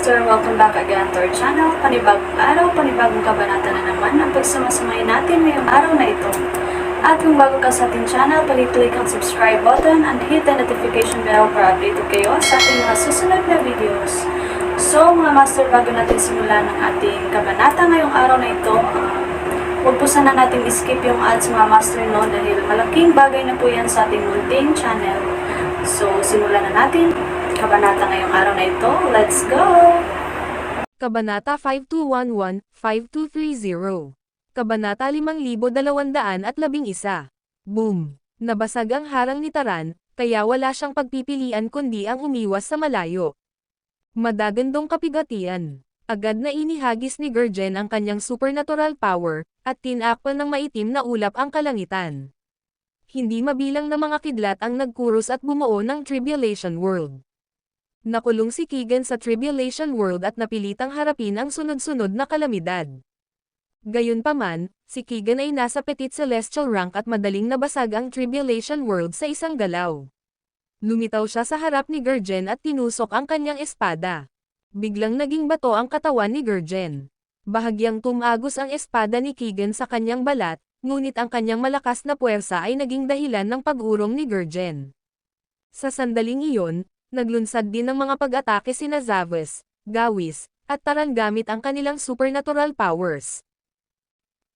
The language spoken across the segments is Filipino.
Master, welcome back again to our channel. Panibagong araw, panibagong kabanata na naman ang pagsamasamahin natin ngayong araw na ito. At kung bago ka sa ating channel, pag-click ang subscribe button and hit the notification bell para updated kayo sa ating mga susunod na videos. So mga Master, bago natin simulan ang ating kabanata ngayong araw na ito, huwag po sana natin skip yung ads mga Master, no, dahil malaking bagay na po yan sa ating munting channel. So simulan na natin kabanata ngayong araw na ito. Let's go! Kabanata 5211-5230. Kabanata 5211. Boom! Nabasag ang harang ni Taran, kaya wala siyang pagpipilian kundi ang umiwas sa malayo. Madagandong kapigatian. Agad na inihagis ni Gurjen ang kanyang supernatural power, at tinakpan ng maitim na ulap ang kalangitan. Hindi mabilang na mga kidlat ang nagkuros at bumuo ng Tribulation World. Nakulong si Keegan sa Tribulation World at napilitang harapin ang sunod-sunod na kalamidad. Gayunpaman, si Keegan ay nasa Petit Celestial rank at madaling nabasag ang Tribulation World sa isang galaw. Lumitaw siya sa harap ni Gurjen at tinusok ang kanyang espada. Biglang naging bato ang katawan ni Gurjen. Bahagyang tumagos ang espada ni Keegan sa kanyang balat, ngunit ang kanyang malakas na puwersa ay naging dahilan ng pag-urong ni Gurjen. Sa sandaling iyon, naglunsad din ng mga pag-atake sina Zavis, Gawis, at Taran gamit ang kanilang supernatural powers.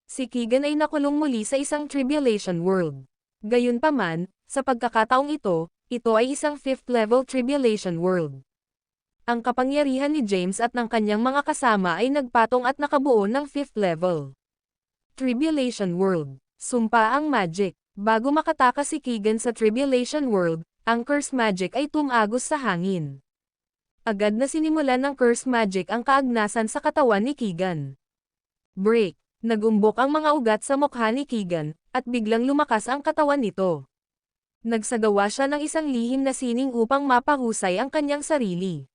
Si Keegan ay nakulong muli sa isang Tribulation World. Gayunpaman, sa pagkakataong ito ay isang 5th level Tribulation World. Ang kapangyarihan ni James at ng kanyang mga kasama ay nagpatong at nakabuo ng 5th level. Tribulation World. Sumpa ang magic. Bago makatakas si Keegan sa Tribulation World, ang curse magic ay tumagos sa hangin. Agad na sinimulan ng curse magic ang kaagnasan sa katawan ni Keegan. Break. Nagumbok ang mga ugat sa mukha ni Keegan, at biglang lumakas ang katawan nito. Nagsagawa siya ng isang lihim na sining upang mapahusay ang kanyang sarili.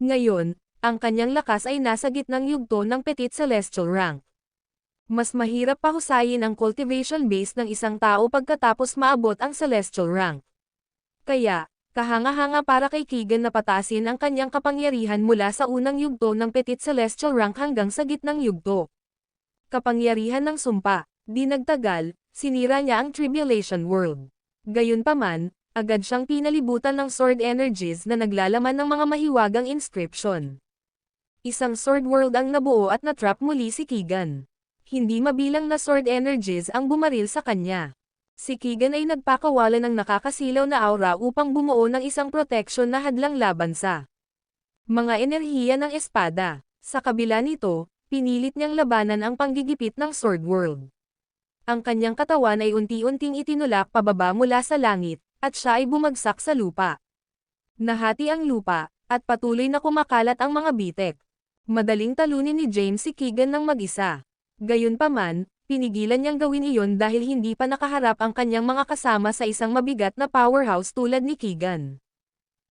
Ngayon, ang kanyang lakas ay nasa gitnang yugto ng Petit Celestial rank. Mas mahirap pahusayin ang cultivation base ng isang tao pagkatapos maabot ang Celestial rank. Kaya, kahanga-hanga para kay Keegan na patasin ang kanyang kapangyarihan mula sa unang yugto ng Petit Celestial rank hanggang sa gitnang yugto. Kapangyarihan ng sumpa. Di nagtagal, sinira niya ang Tribulation World. Gayunpaman, agad siyang pinalibutan ng sword energies na naglalaman ng mga mahiwagang inscription. Isang sword world ang nabuo at natrap muli si Keegan. Hindi mabilang na sword energies ang bumaril sa kanya. Si Keegan ay nagpakawala ng nakakasilaw na aura upang bumuo ng isang protection na hadlang laban sa mga enerhiya ng espada. Sa kabila nito, pinilit niyang labanan ang panggigipit ng Sword World. Ang kanyang katawan ay unti-unting itinulak pababa mula sa langit, at siya ay bumagsak sa lupa. Nahati ang lupa, at patuloy na kumakalat ang mga bitek. Madaling talunin ni James si Keegan ng mag-isa. Gayunpaman, pinigilan niyang gawin iyon dahil hindi pa nakaharap ang kanyang mga kasama sa isang mabigat na powerhouse tulad ni Keegan.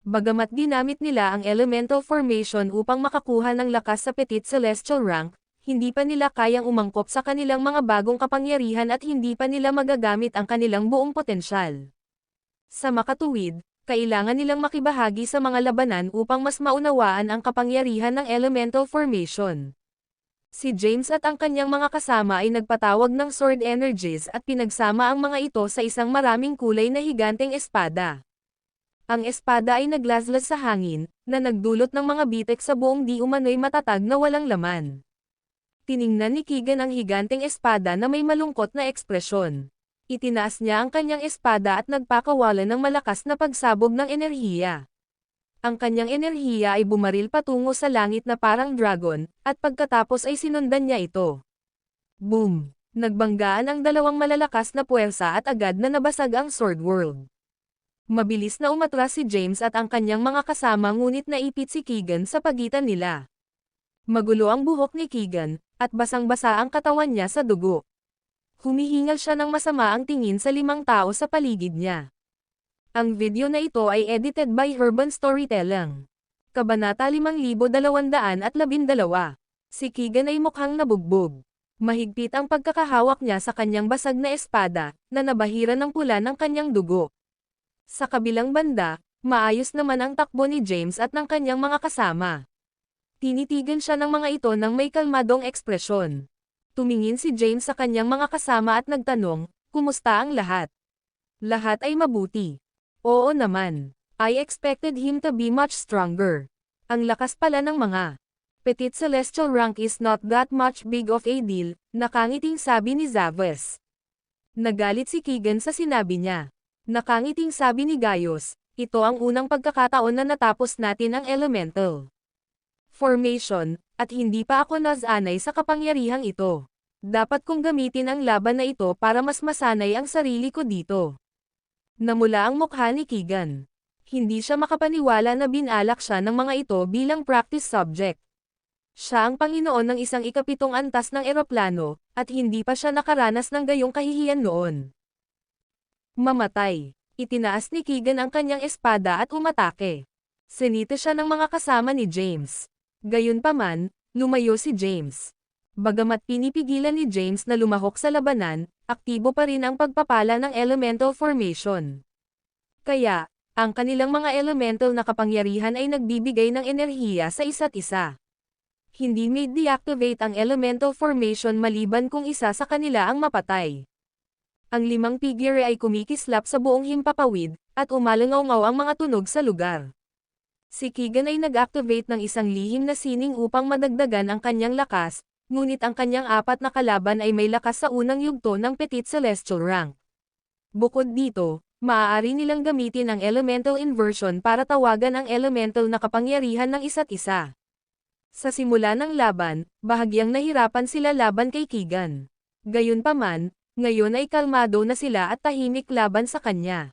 Bagamat ginamit nila ang elemental formation upang makakuha ng lakas sa Petit Celestial rank, hindi pa nila kayang umangkop sa kanilang mga bagong kapangyarihan at hindi pa nila magagamit ang kanilang buong potensyal. Sa makatuwid, kailangan nilang makibahagi sa mga labanan upang mas maunawaan ang kapangyarihan ng elemental formation. Si James at ang kanyang mga kasama ay nagpatawag ng sword energies at pinagsama ang mga ito sa isang maraming kulay na higanteng espada. Ang espada ay naglaslas sa hangin, na nagdulot ng mga bitek sa buong di umano'y matatag na walang laman. Tiningnan ni Keegan ang higanteng espada na may malungkot na ekspresyon. Itinaas niya ang kanyang espada at nagpakawala ng malakas na pagsabog ng enerhiya. Ang kanyang enerhiya ay bumaril patungo sa langit na parang dragon, at pagkatapos ay sinundan niya ito. Boom! Nagbanggaan ang dalawang malalakas na puwersa at agad na nabasag ang Sword World. Mabilis na umatras si James at ang kanyang mga kasama ngunit naipit si Keegan sa pagitan nila. Magulo ang buhok ni Keegan, at basang-basa ang katawan niya sa dugo. Humihingal siya ng masama ang tingin sa 5 tao sa paligid niya. Ang video na ito ay edited by Urban Storytelling. Kabanata 5212. Si Keegan ay mukhang nabugbog. Mahigpit ang pagkakahawak niya sa kanyang basag na espada, na nabahiran ng pula ng kanyang dugo. Sa kabilang banda, maayos naman ang takbo ni James at ng kanyang mga kasama. Tinitigan siya ng mga ito ng may kalmadong ekspresyon. Tumingin si James sa kanyang mga kasama at nagtanong, "Kumusta ang lahat?" "Lahat ay mabuti." "Oo naman. I expected him to be much stronger." "Ang lakas pala ng mga Petit Celestial rank is not that much big of a deal," nakangiting sabi ni Zavis. Nagalit si Keegan sa sinabi niya. Nakangiting sabi ni Gaius, "Ito ang unang pagkakataon na natapos natin ang elemental formation, at hindi pa ako nasanay sa kapangyarihang ito. Dapat kong gamitin ang laban na ito para mas masanay ang sarili ko dito." Namula ang mukha ni Keegan. Hindi siya makapaniwala na binalak siya ng mga ito bilang practice subject. Siya ang Panginoon ng isang ikapitong antas ng eroplano, at hindi pa siya nakaranas ng gayong kahihiyan noon. Mamatay. Itinaas ni Keegan ang kanyang espada at umatake. Sinita siya ng mga kasama ni James. Gayunpaman, lumayo si James. Bagamat pinipigilan ni James na lumahok sa labanan, aktibo pa rin ang pagpapala ng elemental formation. Kaya, ang kanilang mga elemental na kapangyarihan ay nagbibigay ng enerhiya sa isa't isa. Hindi may deactivate ang elemental formation maliban kung isa sa kanila ang mapatay. Ang 5 figure ay kumikislap sa buong himpapawid, at umalangaw-ngaw ang mga tunog sa lugar. Si Keegan ay nag-activate ng isang lihim na sining upang madagdagan ang kanyang lakas, ngunit ang kanyang 4 na kalaban ay may lakas sa unang yugto ng Petit Celestial rank. Bukod dito, maaari nilang gamitin ang elemental inversion para tawagan ang elemental na kapangyarihan ng isa't isa. Sa simula ng laban, bahagyang nahirapan sila laban kay Keegan. Gayunpaman, ngayon ay kalmado na sila at tahimik laban sa kanya.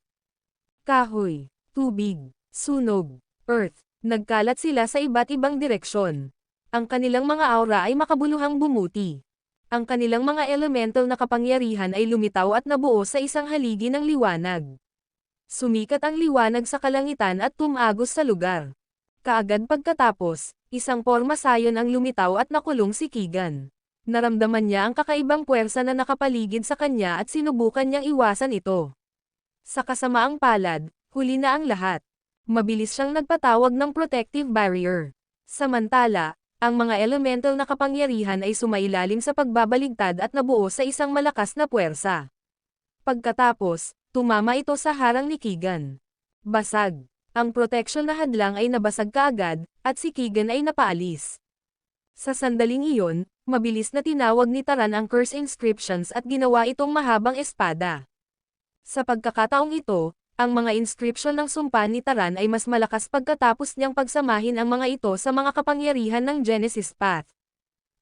Kahoy, tubig, sunog, earth, nagkalat sila sa iba't ibang direksyon. Ang kanilang mga aura ay makabuluhang bumuti. Ang kanilang mga elemental na kapangyarihan ay lumitaw at nabuo sa isang haligi ng liwanag. Sumikat ang liwanag sa kalangitan at tumagos sa lugar. Kaagad pagkatapos, isang porma sayon ang lumitaw at nakulong si Keegan. Naramdaman niya ang kakaibang puwersa na nakapaligid sa kanya at sinubukan niyang iwasan ito. Sa kasamaang palad, huli na ang lahat. Mabilis siyang nagpatawag ng protective barrier. Samantala, ang mga elemental na kapangyarihan ay sumailalim sa pagbabaligtad at nabuo sa isang malakas na puwersa. Pagkatapos, tumama ito sa harang ni Keegan. Basag. Ang protection na hadlang ay nabasag kaagad, at si Keegan ay napaalis. Sa sandaling iyon, mabilis na tinawag ni Taran ang curse inscriptions at ginawa itong mahabang espada. Sa pagkakataong ito, ang mga inscription ng sumpa ni Taran ay mas malakas pagkatapos niyang pagsamahin ang mga ito sa mga kapangyarihan ng Genesis Path.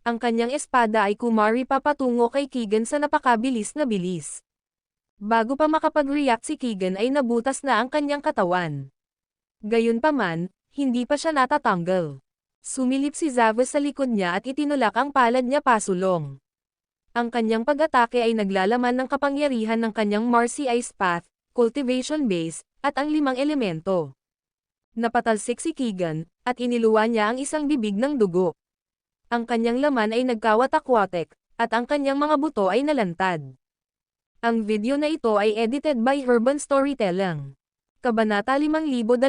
Ang kanyang espada ay kumari papatungo kay Keegan sa napakabilis na bilis. Bago pa makapag-react si Keegan ay nabutas na ang kanyang katawan. Gayunpaman, hindi pa siya natatanggal. Sumilip si Zavis sa likod niya at itinulak ang palad niya pasulong. Ang kanyang pag-atake ay naglalaman ng kapangyarihan ng kanyang Marcy Ice Path, Cultivation Base, at ang 5 elemento. Napatalsik si Keegan, at iniluwa niya ang isang bibig ng dugo. Ang kanyang laman ay nagkawatak-watek, at ang kanyang mga buto ay nalantad. Ang video na ito ay edited by Urban Storytelling. Kabanata 5213.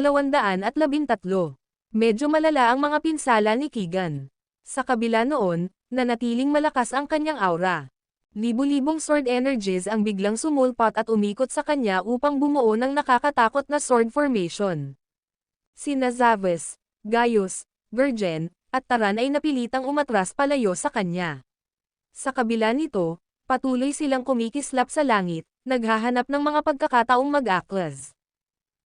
Medyo malala ang mga pinsala ni Keegan. Sa kabila noon, nanatiling malakas ang kanyang aura. Libu-libong sword energies ang biglang sumulpot at umikot sa kanya upang bumuo ng nakakatakot na sword formation. Sina Zavis, Gaius, Virgin, at Taran ay napilitang umatras palayo sa kanya. Sa kabila nito, patuloy silang kumikislap sa langit, naghahanap ng mga pagkakataong mag-aklas.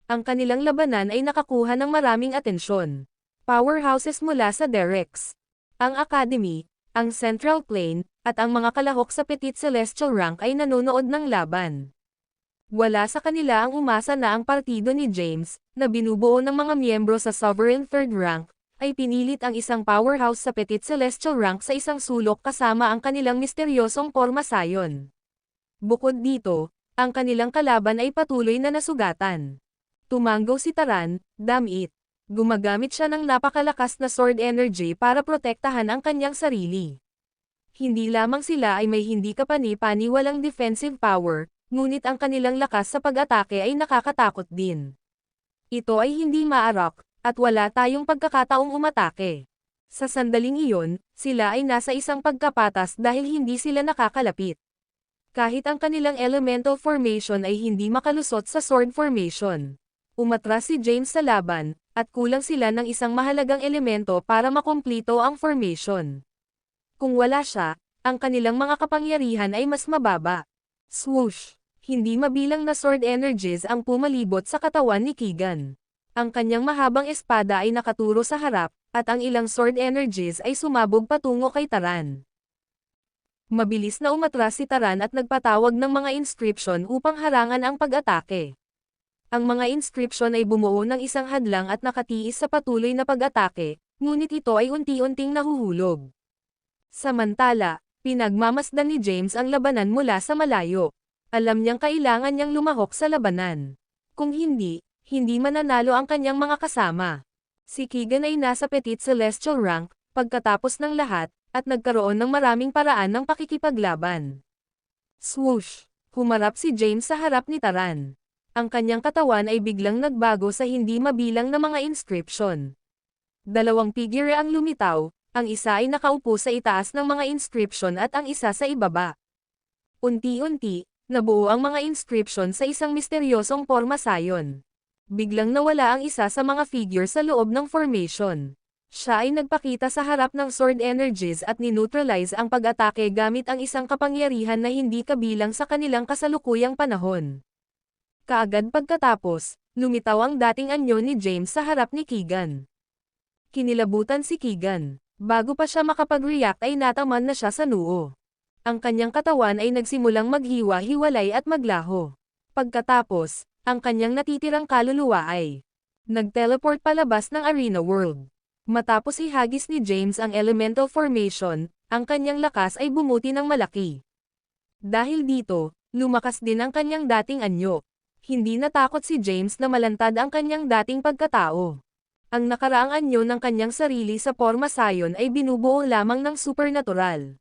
Ang kanilang labanan ay nakakuha ng maraming atensyon. Powerhouses mula sa Derex, ang Academy, ang Central Plane, at ang mga kalahok sa Petit Celestial rank ay nanonood ng laban. Wala sa kanila ang umasa na ang partido ni James, na binubuo ng mga miyembro sa Sovereign Third rank, ay pinilit ang isang powerhouse sa Petit Celestial rank sa isang sulok kasama ang kanilang misteryosong porma sayon. Bukod dito, ang kanilang kalaban ay patuloy na nasugatan. Tumanggaw si Taran, damit. Gumagamit siya ng napakalakas na sword energy para protektahan ang kanyang sarili. Hindi lamang sila ay may hindi kapani-paniwalang defensive power, ngunit ang kanilang lakas sa pag-atake ay nakakatakot din. Ito ay hindi maarak, at wala tayong pagkakataong umatake. Sa sandaling iyon, sila ay nasa isang pagkapatas dahil hindi sila nakakalapit. Kahit ang kanilang elemental formation ay hindi makalusot sa sword formation. Umatras si James sa laban, at kulang sila ng isang mahalagang elemento para makumplito ang formation. Kung wala siya, ang kanilang mga kapangyarihan ay mas mababa. Swoosh! Hindi mabilang na sword energies ang pumalibot sa katawan ni Keegan. Ang kanyang mahabang espada ay nakaturo sa harap, at ang ilang sword energies ay sumabog patungo kay Taran. Mabilis na umatras si Taran at nagpatawag ng mga inscription upang harangan ang pag-atake. Ang mga inscription ay bumuo ng isang hadlang at nakatiis sa patuloy na pag-atake, ngunit ito ay unti-unting nahuhulog. Samantala, pinagmamasdan ni James ang labanan mula sa malayo. Alam niyang kailangan niyang lumahok sa labanan. Kung hindi, hindi mananalo ang kanyang mga kasama. Si Keegan ay nasa Petit Celestial rank, pagkatapos ng lahat, at nagkaroon ng maraming paraan ng pakikipaglaban. Swoosh! Humarap si James sa harap ni Taran. Ang kanyang katawan ay biglang nagbago sa hindi mabilang na mga inscription. Dalawang figure ang lumitaw, ang isa ay nakaupo sa itaas ng mga inscription at ang isa sa ibaba. Unti-unti, nabuo ang mga inscription sa isang misteryosong porma sayon. Biglang nawala ang isa sa mga figure sa loob ng formation. Siya ay nagpakita sa harap ng sword energies at nineutralize ang pag-atake gamit ang isang kapangyarihan na hindi kabilang sa kanilang kasalukuyang panahon. Kaagad pagkatapos, lumitaw ang dating anyo ni James sa harap ni Keegan. Kinilabutan si Keegan. Bago pa siya makapag-react ay nataman na siya sa noo. Ang kanyang katawan ay nagsimulang maghiwa-hiwalay at maglaho. Pagkatapos, ang kanyang natitirang kaluluwa ay nag-teleport palabas ng arena world. Matapos ihagis ni James ang elemental formation, ang kanyang lakas ay bumuti ng malaki. Dahil dito, lumakas din ang kanyang dating anyo. Hindi natakot si James na malantad ang kanyang dating pagkatao. Ang nakaraang anyo ng kanyang sarili sa porma sayon ay binubuo lamang ng supernatural.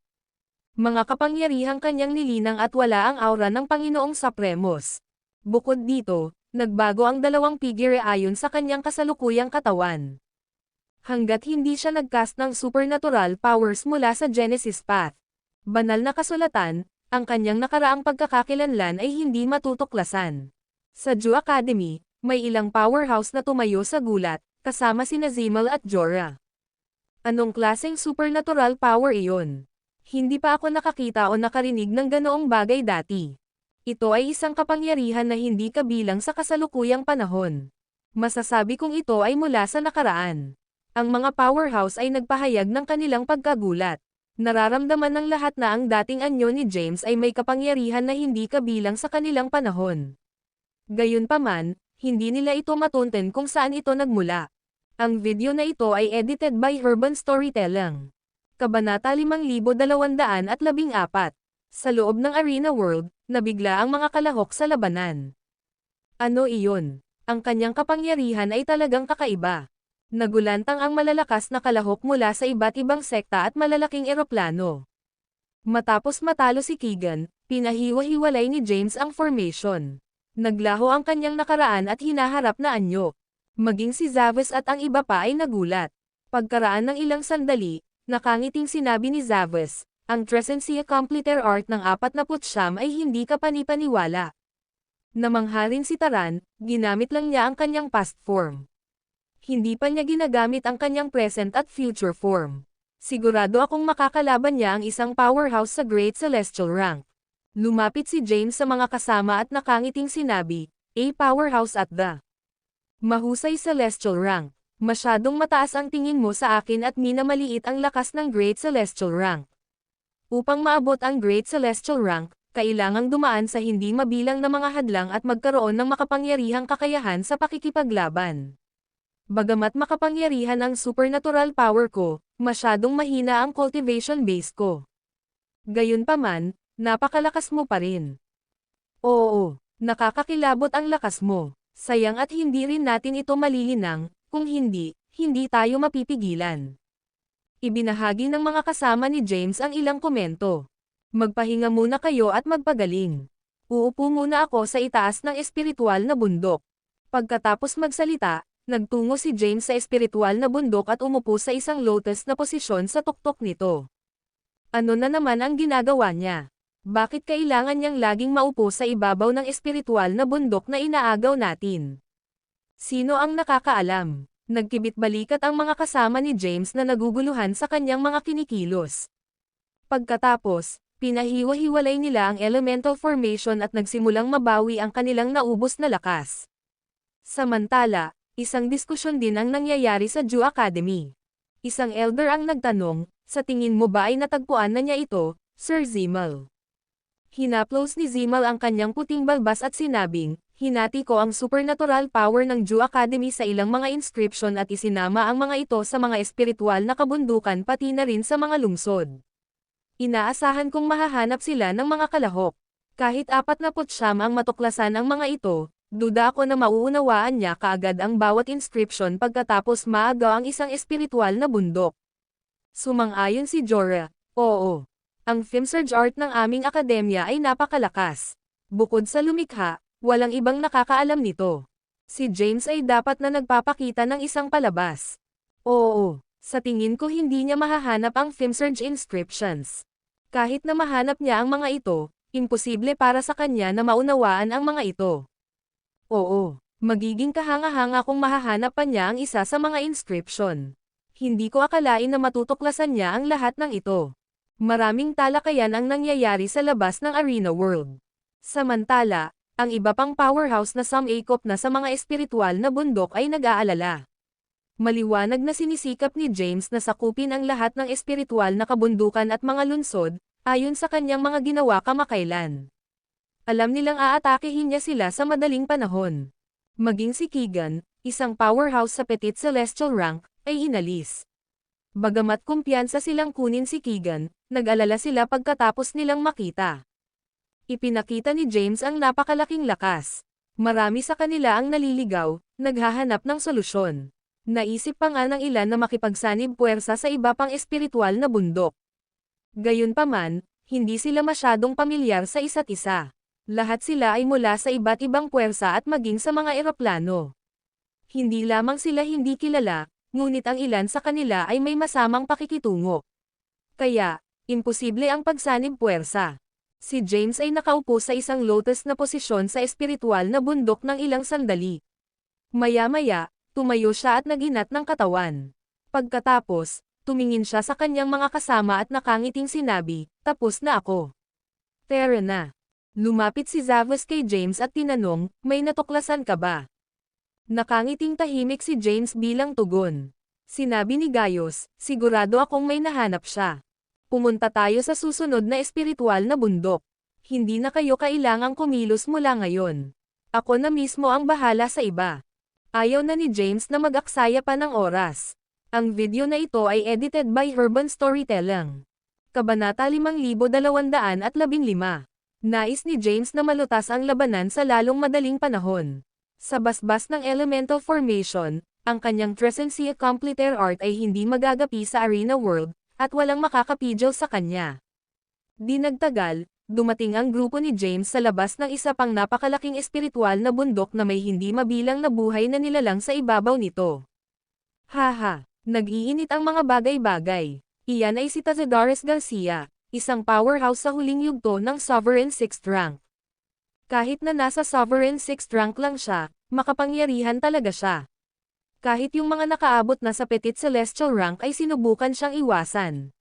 Mga kapangyarihang kanyang nilinang at wala ang aura ng Panginoong Supremos. Bukod dito, nagbago ang dalawang figure ayon sa kanyang kasalukuyang katawan. Hanggat hindi siya nagcast ng supernatural powers mula sa Genesis Path. Banal na kasulatan, ang kanyang nakaraang pagkakakilanlan ay hindi matutuklasan. Sa Ju Academy, may ilang powerhouse na tumayo sa gulat, kasama sina Zimal at Jorah. Anong klaseng supernatural power iyon? Hindi pa ako nakakita o nakarinig ng ganoong bagay dati. Ito ay isang kapangyarihan na hindi kabilang sa kasalukuyang panahon. Masasabi kong ito ay mula sa nakaraan. Ang mga powerhouse ay nagpahayag ng kanilang pagkagulat. Nararamdaman ng lahat na ang dating anyo ni James ay may kapangyarihan na hindi kabilang sa kanilang panahon. Gayunpaman, hindi nila ito matunten kung saan ito nagmula. Ang video na ito ay edited by Urban Storytelling. Kabanata 5214. Sa loob ng Arena World, nabigla ang mga kalahok sa labanan. Ano iyon? Ang kanyang kapangyarihan ay talagang kakaiba. Nagulantang ang malalakas na kalahok mula sa iba't ibang sekta at malalaking eroplano. Matapos matalo si Keegan, pinahiwa-hiwalay ni James ang formation. Naglaho ang kanyang nakaraan at hinaharap na anyo. Maging si Zavis at ang iba pa ay nagulat. Pagkaraan ng ilang sandali, nakangiting sinabi ni Zavis, ang Tresensia Completer Art ng 49 ay hindi kapanipaniwala. Namangha rin si Taran, ginamit lang niya ang kanyang past form. Hindi pa niya ginagamit ang kanyang present at future form. Sigurado akong makakalaban niya ang isang powerhouse sa Great Celestial rank. Lumapit si James sa mga kasama at nakangiting sinabi, a powerhouse at the mahusay Celestial rank. Masyadong mataas ang tingin mo sa akin at minamaliit ang lakas ng Great Celestial rank. Upang maabot ang Great Celestial rank, kailangang dumaan sa hindi mabilang na mga hadlang at magkaroon ng makapangyarihang kakayahan sa pakikipaglaban. Bagamat makapangyarihan ang supernatural power ko, masyadong mahina ang cultivation base ko. Gayunpaman, napakalakas mo pa rin. Oo, nakakakilabot ang lakas mo. Sayang at hindi rin natin ito malilinang, kung hindi, hindi tayo mapipigilan. Ibinahagi ng mga kasama ni James ang ilang komento. Magpahinga muna kayo at magpagaling. Uupo muna ako sa itaas ng espiritual na bundok. Pagkatapos magsalita, Nagtungo si James sa espiritual na bundok at umupo sa isang lotus na posisyon sa tuktok nito. Ano na naman ang ginagawa niya? Bakit kailangan niyang laging maupo sa ibabaw ng espiritual na bundok na inaagaw natin? Sino ang nakakaalam? Nagkibit-balikat ang mga kasama ni James na naguguluhan sa kanyang mga kinikilos. Pagkatapos, pinahiwa-hiwalay nila ang elemental formation at nagsimulang mabawi ang kanilang naubos na lakas. Samantala, isang diskusyon din ang nangyayari sa Jew Academy. Isang elder ang nagtanong, sa tingin mo ba ay natagpuan na niya ito, Sir Zimal? Hinaplos ni Zimal ang kanyang puting balbas at sinabing, hinati ko ang supernatural power ng Jew Academy sa ilang mga inscription at isinama ang mga ito sa mga espiritual na kabundukan pati na rin sa mga lungsod. Inaasahan kong mahahanap sila ng mga kalahok. Kahit 49 ang matuklasan ang mga ito, duda ako na mauunawaan niya kaagad ang bawat inscription pagkatapos maagaw ang isang espiritual na bundok. Sumang-ayon si Jorah, oo. Ang Filmsurge art ng aming akademya ay napakalakas. Bukod sa lumikha, walang ibang nakakaalam nito. Si James ay dapat na nagpapakita ng isang palabas. Oo, sa tingin ko hindi niya mahahanap ang Filmsurge inscriptions. Kahit na mahanap niya ang mga ito, imposible para sa kanya na maunawaan ang mga ito. Oo, magiging kahanga-hanga kung mahahanap pa niya ang isa sa mga inscription. Hindi ko akalain na matutuklasan niya ang lahat ng ito. Maraming talakayan ang nangyayari sa labas ng Arena World. Samantala, ang iba pang powerhouse na sumangkop na sa mga espiritual na bundok ay nag-aalala. Maliwanag na sinisikap ni James na sakupin ang lahat ng espiritual na kabundukan at mga lungsod, ayon sa kanyang mga ginawa kamakailan. Alam nilang aatakehin niya sila sa madaling panahon. Maging si Keegan, isang powerhouse sa Petit Celestial rank, ay inalis. Bagamat kumpiyansa silang kunin si Keegan, nag-alala sila pagkatapos nilang makita. Ipinakita ni James ang napakalaking lakas. Marami sa kanila ang naliligaw, naghahanap ng solusyon. Naisip pa nga ng ilan na makipagsanib puwersa sa iba pang espiritual na bundok. Gayunpaman, hindi sila masyadong pamilyar sa isa't isa. Lahat sila ay mula sa iba't ibang puwersa at maging sa mga eroplano. Hindi lamang sila hindi kilala, ngunit ang ilan sa kanila ay may masamang pakikitungo. Kaya, imposible ang pagsanib puwersa. Si James ay nakaupo sa isang lotus na posisyon sa espiritual na bundok ng ilang sandali. Maya-maya, tumayo siya at naginat ng katawan. Pagkatapos, tumingin siya sa kanyang mga kasama at nakangiting sinabi, tapos na ako. Tara na. Lumapit si Zavos kay James at tinanong, may natuklasan ka ba? Nakangiting tahimik si James bilang tugon. Sinabi ni Gaius, sigurado akong may nahanap siya. Pumunta tayo sa susunod na espiritual na bundok. Hindi na kayo kailangang kumilos mula ngayon. Ako na mismo ang bahala sa iba. Ayaw na ni James na mag-aksaya pa ng oras. Ang video na ito ay edited by Urban Storytelling. Kabanata 5215. Nais ni James na malutas ang labanan sa lalong madaling panahon. Sa basbas ng elemental formation, ang kanyang Trescentia Completer art ay hindi magagapi sa Arena World, at walang makakapigil sa kanya. Di nagtagal, dumating ang grupo ni James sa labas ng isa pang napakalaking espiritual na bundok na may hindi mabilang na buhay na nilalang sa ibabaw nito. Haha, nag-iinit ang mga bagay-bagay. Iyan ay si Tazedares Garcia, isang powerhouse sa huling yugto ng Sovereign 6th rank. Kahit na nasa Sovereign 6th rank lang siya, makapangyarihan talaga siya. Kahit yung mga nakaabot na sa Petit Celestial rank ay sinubukan siyang iwasan.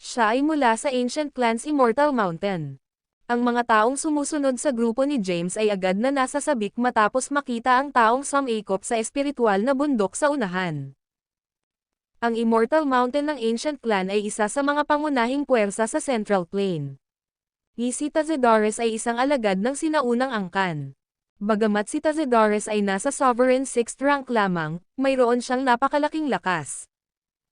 Siya ay mula sa Ancient Clan's Immortal Mountain. Ang mga taong sumusunod sa grupo ni James ay agad na nasasabik matapos makita ang taong sumangkop sa espiritual na bundok sa unahan. Ang Immortal Mountain ng Ancient Clan ay isa sa mga pangunahing puwersa sa Central Plain. Si Tazedares ay isang alagad ng sinaunang angkan. Bagamat si Tazedares ay nasa Sovereign 6th rank lamang, mayroon siyang napakalaking lakas.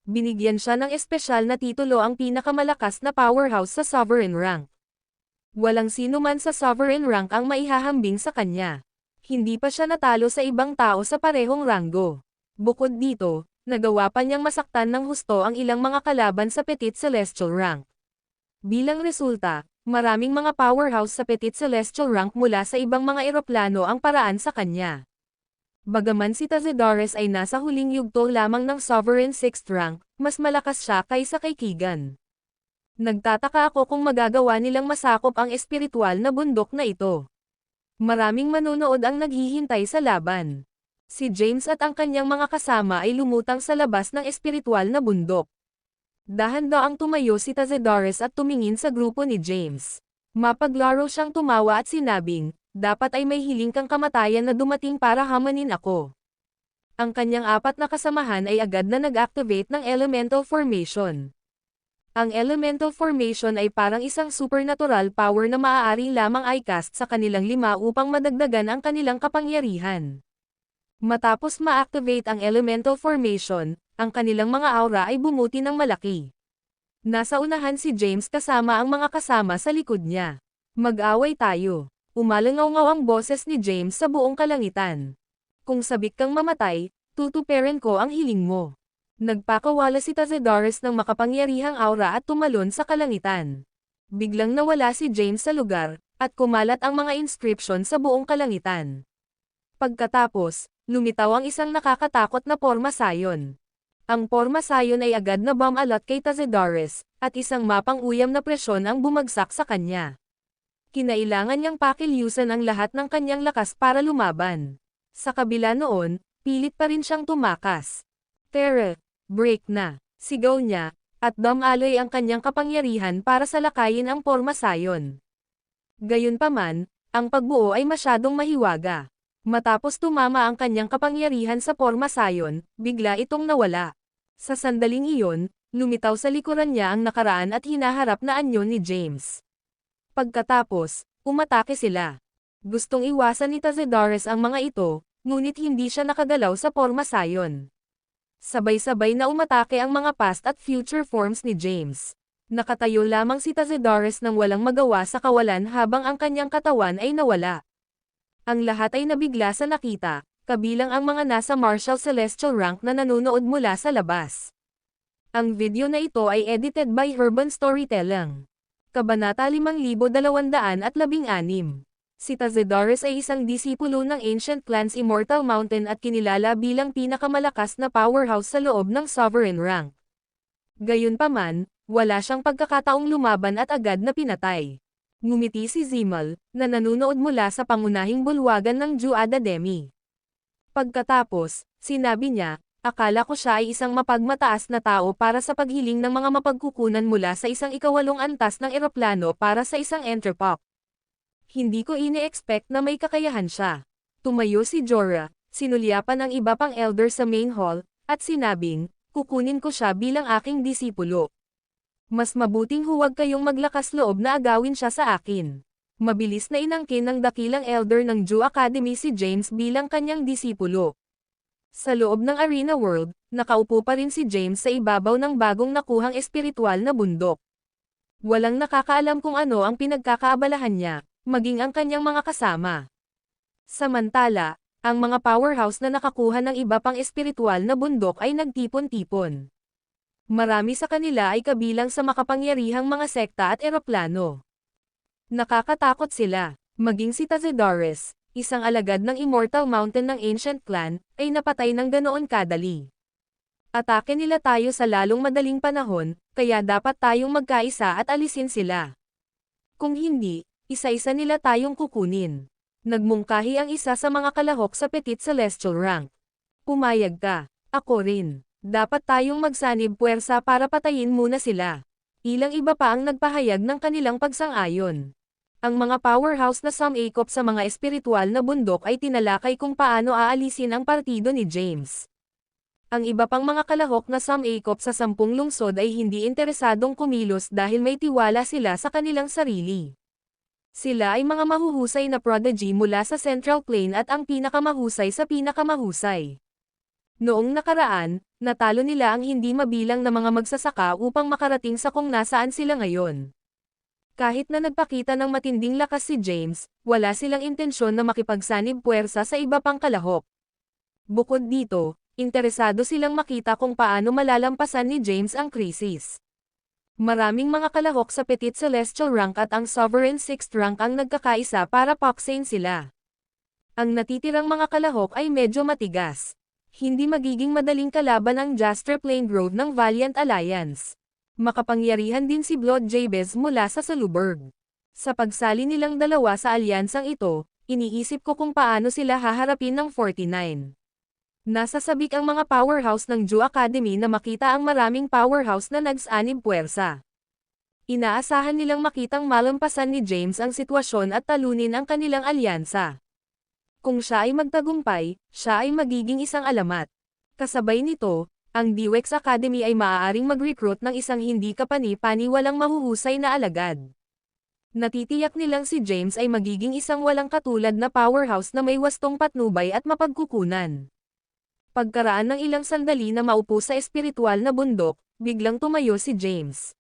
Binigyan siya ng espesyal na titulo ang pinakamalakas na powerhouse sa Sovereign rank. Walang sino man sa Sovereign rank ang maihahambing sa kanya. Hindi pa siya natalo sa ibang tao sa parehong ranggo. Bukod dito, nagawa pa niyang masaktan ng husto ang ilang mga kalaban sa Petit Celestial rank. Bilang resulta, maraming mga powerhouse sa Petit Celestial rank mula sa ibang mga eroplano ang paraan sa kanya. Bagaman si Tazedores ay nasa huling yugto lamang ng Sovereign 6th rank, mas malakas siya kaysa kay Keegan. Nagtataka ako kung magagawa nilang masakop ang espiritual na bundok na ito. Maraming manonood ang naghihintay sa laban. Si James at ang kanyang mga kasama ay lumutang sa labas ng espiritual na bundok. Dahan-daang tumayo si Tazedores at tumingin sa grupo ni James. Mapaglaro siyang tumawa at sinabing, dapat ay may hiling kang kamatayan na dumating para hamanin ako. Ang kanyang 4 na kasamahan ay agad na nag-activate ng Elemental Formation. Ang Elemental Formation ay parang isang supernatural power na maaari lamang i-cast sa kanilang 5 upang madagdagan ang kanilang kapangyarihan. Matapos ma-activate ang Elemental Formation, ang kanilang mga aura ay bumuti ng malaki. Nasa unahan si James kasama ang mga kasama sa likod niya. Mag-away tayo. Umalangaw-ngaw ang boses ni James sa buong kalangitan. Kung sabik kang mamatay, tutuperin ko ang hiling mo. Nagpakawala si Tazedores ng makapangyarihang aura at tumalon sa kalangitan. Biglang nawala si James sa lugar, at kumalat ang mga inscription sa buong kalangitan. Pagkatapos, lumitaw ang isang nakakatakot na porma sayon. Ang porma sayon ay agad na bumalot kay Tazedores, at isang mapang uyam na presyon ang bumagsak sa kanya. Kinailangan niyang pakilyusan ang lahat ng kanyang lakas para lumaban. Sa kabila noon, pilit pa rin siyang tumakas. Tere, break na, sigaw niya, at dumaloy ang kanyang kapangyarihan para salakayin ang porma sayon. Gayunpaman, ang pagbuo ay masyadong mahiwaga. Matapos tumama ang kanyang kapangyarihan sa porma sayon, bigla itong nawala. Sa sandaling iyon, lumitaw sa likuran niya ang nakaraan at hinaharap na anyo ni James. Pagkatapos, umatake sila. Gustong iwasan ni Tazedores ang mga ito, ngunit hindi siya nakagalaw sa porma sayon. Sabay-sabay na umatake ang mga past at future forms ni James. Nakatayo lamang si Tazedores nang walang magawa sa kawalan habang ang kanyang katawan ay nawala. Ang lahat ay nabigla sa nakita, kabilang ang mga nasa Martial Celestial rank na nanonood mula sa labas. Ang video na ito ay edited by Urban Storytelling. Kabanata 5216. Si Tazedores ay isang disipulo ng Ancient Clan's Immortal Mountain at kinilala bilang pinakamalakas na powerhouse sa loob ng Sovereign rank. Gayunpaman, wala siyang pagkakataong lumaban at agad na pinatay. Ngumiti si Zimal, na nanunood mula sa pangunahing bulwagan ng Juada Demi. Pagkatapos, sinabi niya, akala ko siya ay isang mapagmataas na tao para sa paghiling ng mga mapagkukunan mula sa isang 8 antas ng eroplano para sa isang entrepot. Hindi ko ine-expect na may kakayahan siya. Tumayo si Jorah, sinulyapan ang iba pang elder sa main hall, at sinabing, kukunin ko siya bilang aking disipulo. Mas mabuting huwag kayong maglakas loob na agawin siya sa akin. Mabilis na inangkin ng dakilang elder ng Ju Academy si James bilang kanyang disipulo. Sa loob ng Arena World, nakaupo pa rin si James sa ibabaw ng bagong nakuhang espiritual na bundok. Walang nakakaalam kung ano ang pinagkakaabalahan niya, maging ang kanyang mga kasama. Samantala, ang mga powerhouse na nakakuha ng iba pang espiritual na bundok ay nagtipon-tipon. Marami sa kanila ay kabilang sa makapangyarihang mga sekta at eroplano. Nakakatakot sila, maging si Tazedores, isang alagad ng Immortal Mountain ng Ancient Clan, ay napatay ng ganoon kadali. Atake nila tayo sa lalong madaling panahon, kaya dapat tayong magkaisa at alisin sila. Kung hindi, isa-isa nila tayong kukunin. Nagmungkahi ang isa sa mga kalahok sa Petit Celestial rank. Pumayag ka, ako rin. Dapat tayong magsanib puwersa para patayin muna sila. Ilang iba pa ang nagpahayag ng kanilang pagsang-ayon. Ang mga powerhouse na sumikop sa mga espiritual na bundok ay tinalakay kung paano aalisin ang partido ni James. Ang iba pang mga kalahok na sumikop sa 10 lungsod ay hindi interesadong kumilos dahil may tiwala sila sa kanilang sarili. Sila ay mga mahuhusay na prodigy mula sa Central Plain at ang pinakamahusay sa pinakamahusay. Noong nakaraan, natalo nila ang hindi mabilang na mga magsasaka upang makarating sa kung nasaan sila ngayon. Kahit na nagpakita ng matinding lakas si James, wala silang intensyon na makipagsanib puwersa sa iba pang kalahok. Bukod dito, interesado silang makita kung paano malalampasan ni James ang krisis. Maraming mga kalahok sa Petit Celestial rank at ang Sovereign 6th rank ang nagkakaisa para paksain sila. Ang natitirang mga kalahok ay medyo matigas. Hindi magiging madaling kalaban ang Jasper Plain Grove ng Valiant Alliance. Makapangyarihan din si Blood Jabez mula sa Suluburg. Sa pagsali nilang dalawa sa alyansang ito, iniisip ko kung paano sila haharapin ng 49. Nasa sabik ang mga powerhouse ng Jew Academy na makita ang maraming powerhouse na nagsanib puwersa. Inaasahan nilang makitang malampasan ni James ang sitwasyon at talunin ang kanilang alyansa. Kung siya ay magtagumpay, siya ay magiging isang alamat. Kasabay nito, ang DWEX Academy ay maaaring mag-recruit ng isang hindi kapani-paniwalang mahuhusay na alagad. Natitiyak nilang si James ay magiging isang walang katulad na powerhouse na may wastong patnubay at mapagkukunan. Pagkaraan ng ilang sandali na maupo sa espiritual na bundok, biglang tumayo si James.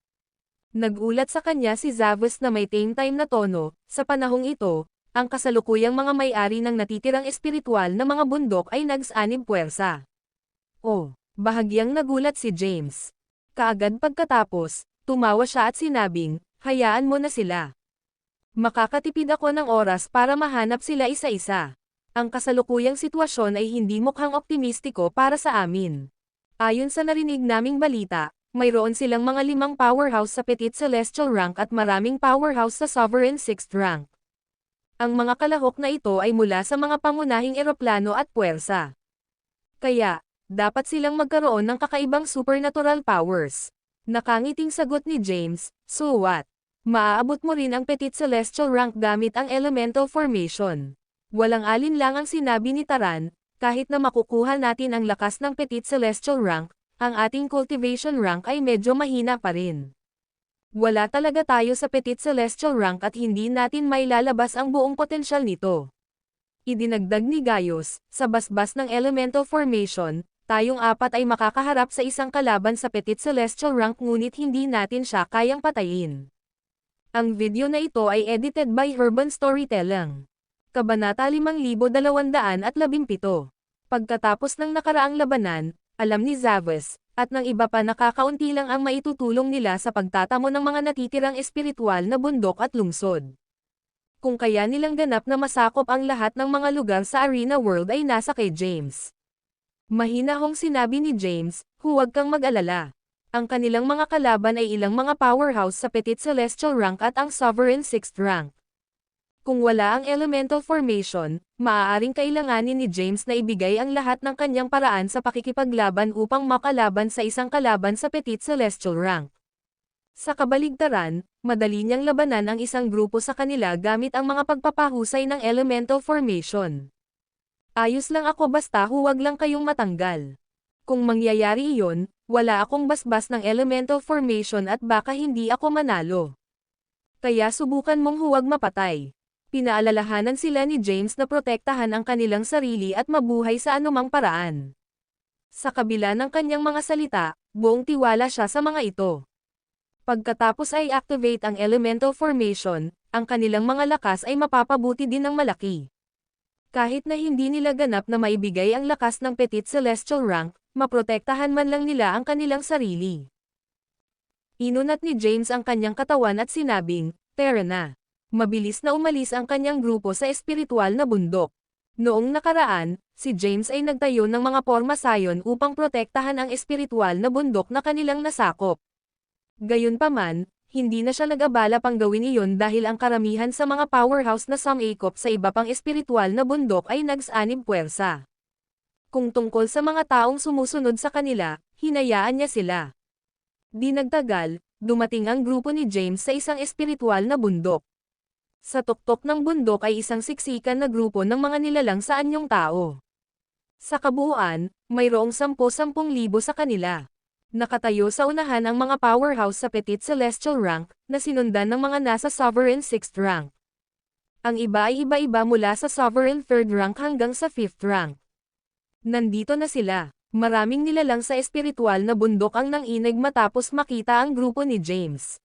Nagulat sa kanya si Zavos na may tame time na tono. Sa panahong ito, ang kasalukuyang mga may-ari ng natitirang espiritual na mga bundok ay nagsanib puwersa. Oh, bahagyang nagulat si James. Kaagad pagkatapos, tumawa siya at sinabing, hayaan mo na sila. Makakatipid ako ng oras para mahanap sila isa-isa. Ang kasalukuyang sitwasyon ay hindi mukhang optimistiko para sa amin. Ayon sa narinig naming balita, mayroon silang mga 5 powerhouse sa Petit Celestial rank at maraming powerhouse sa Sovereign 6th rank. Ang mga kalahok na ito ay mula sa mga pangunahing eroplano at puwersa. Kaya, dapat silang magkaroon ng kakaibang supernatural powers. Nakangiting sagot ni James, so what? Maaabot mo rin ang Petit Celestial rank gamit ang Elemental Formation. Walang alinlang ang sinabi ni Taran, kahit na makukuha natin ang lakas ng Petit Celestial rank, ang ating cultivation rank ay medyo mahina pa rin. Wala talaga tayo sa Petit Celestial rank at hindi natin mailalabas ang buong potensyal nito. Idinagdag ni Gaius, sa basbas ng Elemental Formation, tayong 4 ay makakaharap sa isang kalaban sa Petit Celestial rank ngunit hindi natin siya kayang patayin. Ang video na ito ay edited by Herban Storytelling. Kabanata 5217. Pagkatapos ng nakaraang labanan, alam ni Zavos, at ng iba pa nakakaunti lang ang maitutulong nila sa pagtatamo ng mga natitirang espiritual na bundok at lungsod. Kung kaya nilang ganap na masakop ang lahat ng mga lugar sa Arena World ay nasa kay James. Mahinahong sinabi ni James, huwag kang mag-alala. Ang kanilang mga kalaban ay ilang mga powerhouse sa Petit Celestial rank at ang Sovereign 6th rank. Kung wala ang Elemental Formation, maaaring kailanganin ni James na ibigay ang lahat ng kanyang paraan sa pakikipaglaban upang makalaban sa isang kalaban sa Petit Celestial rank. Sa kabaligtaran, madali niyang labanan ang isang grupo sa kanila gamit ang mga pagpapahusay ng Elemental Formation. Ayos lang ako basta huwag lang kayong matanggal. Kung mangyayari iyon, wala akong basbas ng Elemental Formation at baka hindi ako manalo. Kaya subukan mong huwag mapatay. Pinaalalahanan sila ni James na protektahan ang kanilang sarili at mabuhay sa anumang paraan. Sa kabila ng kanyang mga salita, buong tiwala siya sa mga ito. Pagkatapos ay activate ang Elemental Formation, ang kanilang mga lakas ay mapapabuti din ng malaki. Kahit na hindi nila ganap na maibigay ang lakas ng Petit Celestial rank, maprotektahan man lang nila ang kanilang sarili. Inunat ni James ang kanyang katawan at sinabing, tara na. Mabilis na umalis ang kanyang grupo sa espiritual na bundok. Noong nakaraan, si James ay nagtayo ng mga pormasayon upang protektahan ang espiritual na bundok na kanilang nasakop. Gayunpaman, hindi na siya nag-abala pang gawin iyon dahil ang karamihan sa mga powerhouse na sumakop sa iba pang espiritual na bundok ay nagsanib puwersa. Kung tungkol sa mga taong sumusunod sa kanila, hinayaan niya sila. Di nagtagal, dumating ang grupo ni James sa isang espiritual na bundok. Sa tuktok ng bundok ay isang siksikan na grupo ng mga nilalang sa anyong tao. Sa kabuuan, mayroong 10,000 sa kanila. Nakatayo sa unahan ang mga powerhouse sa Petit Celestial rank, na sinundan ng mga nasa Sovereign 6th rank. Ang iba ay iba-iba mula sa Sovereign 3rd rank hanggang sa 5th rank. Nandito na sila. Maraming nilalang sa espiritual na bundok ang nanginig matapos makita ang grupo ni James.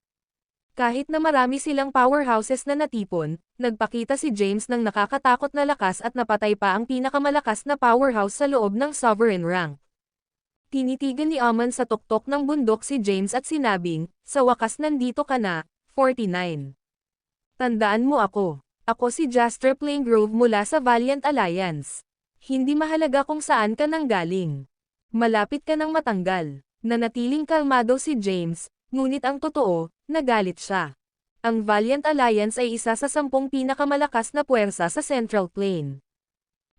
Kahit na marami silang powerhouses na natipon, nagpakita si James ng nakakatakot na lakas at napatay pa ang pinakamalakas na powerhouse sa loob ng Sovereign rank. Tinitigan ni Amon sa tuktok ng bundok si James at sinabing, sa wakas nandito ka na, 49. Tandaan mo ako. Ako si Jasper Plaingrove mula sa Valiant Alliance. Hindi mahalaga kung saan ka nanggaling. Malapit ka nang matanggal. Nanatiling kalmado si James, ngunit ang totoo, nagalit siya. Ang Valiant Alliance ay isa sa 10 pinakamalakas na puwersa sa Central Plain.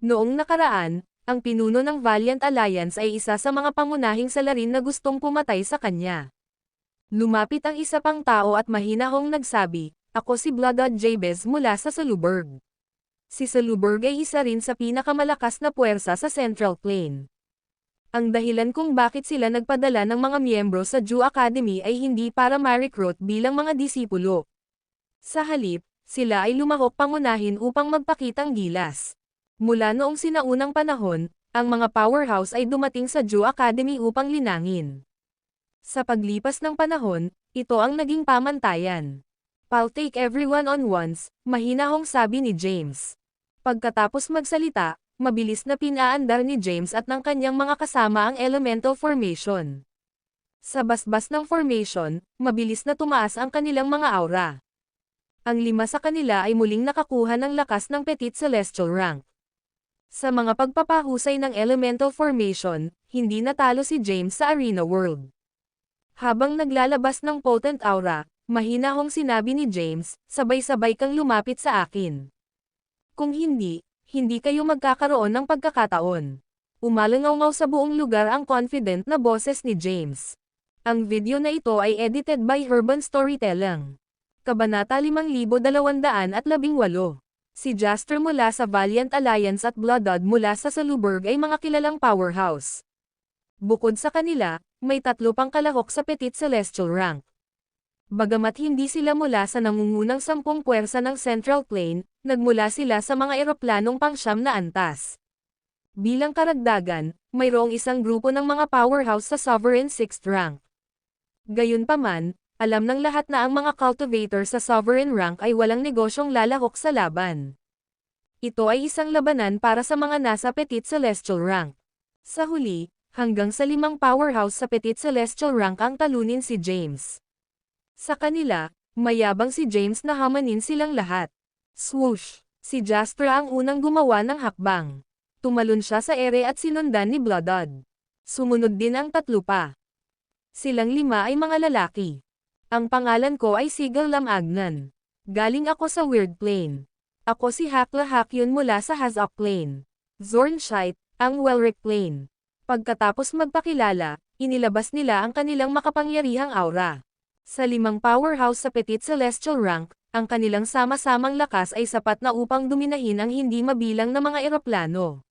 Noong nakaraan, ang pinuno ng Valiant Alliance ay isa sa mga pangunahing salarin na gustong pumatay sa kanya. Lumapit ang isa pang tao at mahinahong nagsabi, "Ako si Bloodod Jabez mula sa Saluburg." Si Saluburg ay isa rin sa pinakamalakas na puwersa sa Central Plain. Ang dahilan kung bakit sila nagpadala ng mga miyembro sa Jew Academy ay hindi para ma-recruit bilang mga disipulo. Sa halip, sila ay lumahok pangunahin upang magpakitang gilas. Mula noong sinaunang panahon, ang mga powerhouse ay dumating sa Jew Academy upang linangin. Sa paglipas ng panahon, ito ang naging pamantayan. "I'll take everyone on once," mahinahong sabi ni James. Pagkatapos magsalita, mabilis na pinaandar ni James at ng kanyang mga kasama ang elemental formation. Sa basbas ng formation, mabilis na tumaas ang kanilang mga aura. Ang 5 sa kanila ay muling nakakuha ng lakas ng Petit Celestial rank. Sa mga pagpapahusay ng elemental formation, hindi natalo si James sa Arena World. Habang naglalabas ng potent aura, mahinahong sinabi ni James, "Sabay-sabay kang lumapit sa akin. Kung hindi, hindi kayo magkakaroon ng pagkakataon." Umalangaw sa buong lugar ang confident na boses ni James. Ang video na ito ay edited by Urban Storytelling. Kabanata 5218. Si Jasper mula sa Valiant Alliance at Bloodod mula sa Saluburg ay mga kilalang powerhouse. Bukod sa kanila, may 3 pang kalahok sa Petit Celestial rank. Bagamat hindi sila mula sa nangungunang 10 puwersa ng Central Plain, nagmula sila sa mga eroplanong pang-9 na antas. Bilang karagdagan, mayroong isang grupo ng mga powerhouse sa Sovereign 6th rank. Gayunpaman, alam ng lahat na ang mga cultivator sa Sovereign rank ay walang negosyong lalahok sa laban. Ito ay isang labanan para sa mga nasa Petit Celestial rank. Sa huli, hanggang sa 5 powerhouse sa Petit Celestial rank ang talunin si James. Sa kanila, mayabang si James na hamanin silang lahat. Swoosh! Si Jasper ang unang gumawa ng hakbang. Tumalon siya sa ere at sinundan ni Bloodod. Sumunod din ang 3 pa. Silang 5 ay mga lalaki. "Ang pangalan ko ay Sigil Lamagnan. Galing ako sa Weird Plane. Ako si Hakla Hakyun mula sa Hazak Plane. Zornshite, ang Welric Plane." Pagkatapos magpakilala, inilabas nila ang kanilang makapangyarihang aura. Sa 5 powerhouse sa Petit Celestial rank, ang kanilang sama-samang lakas ay sapat na upang duminahin ang hindi mabilang na mga eroplano.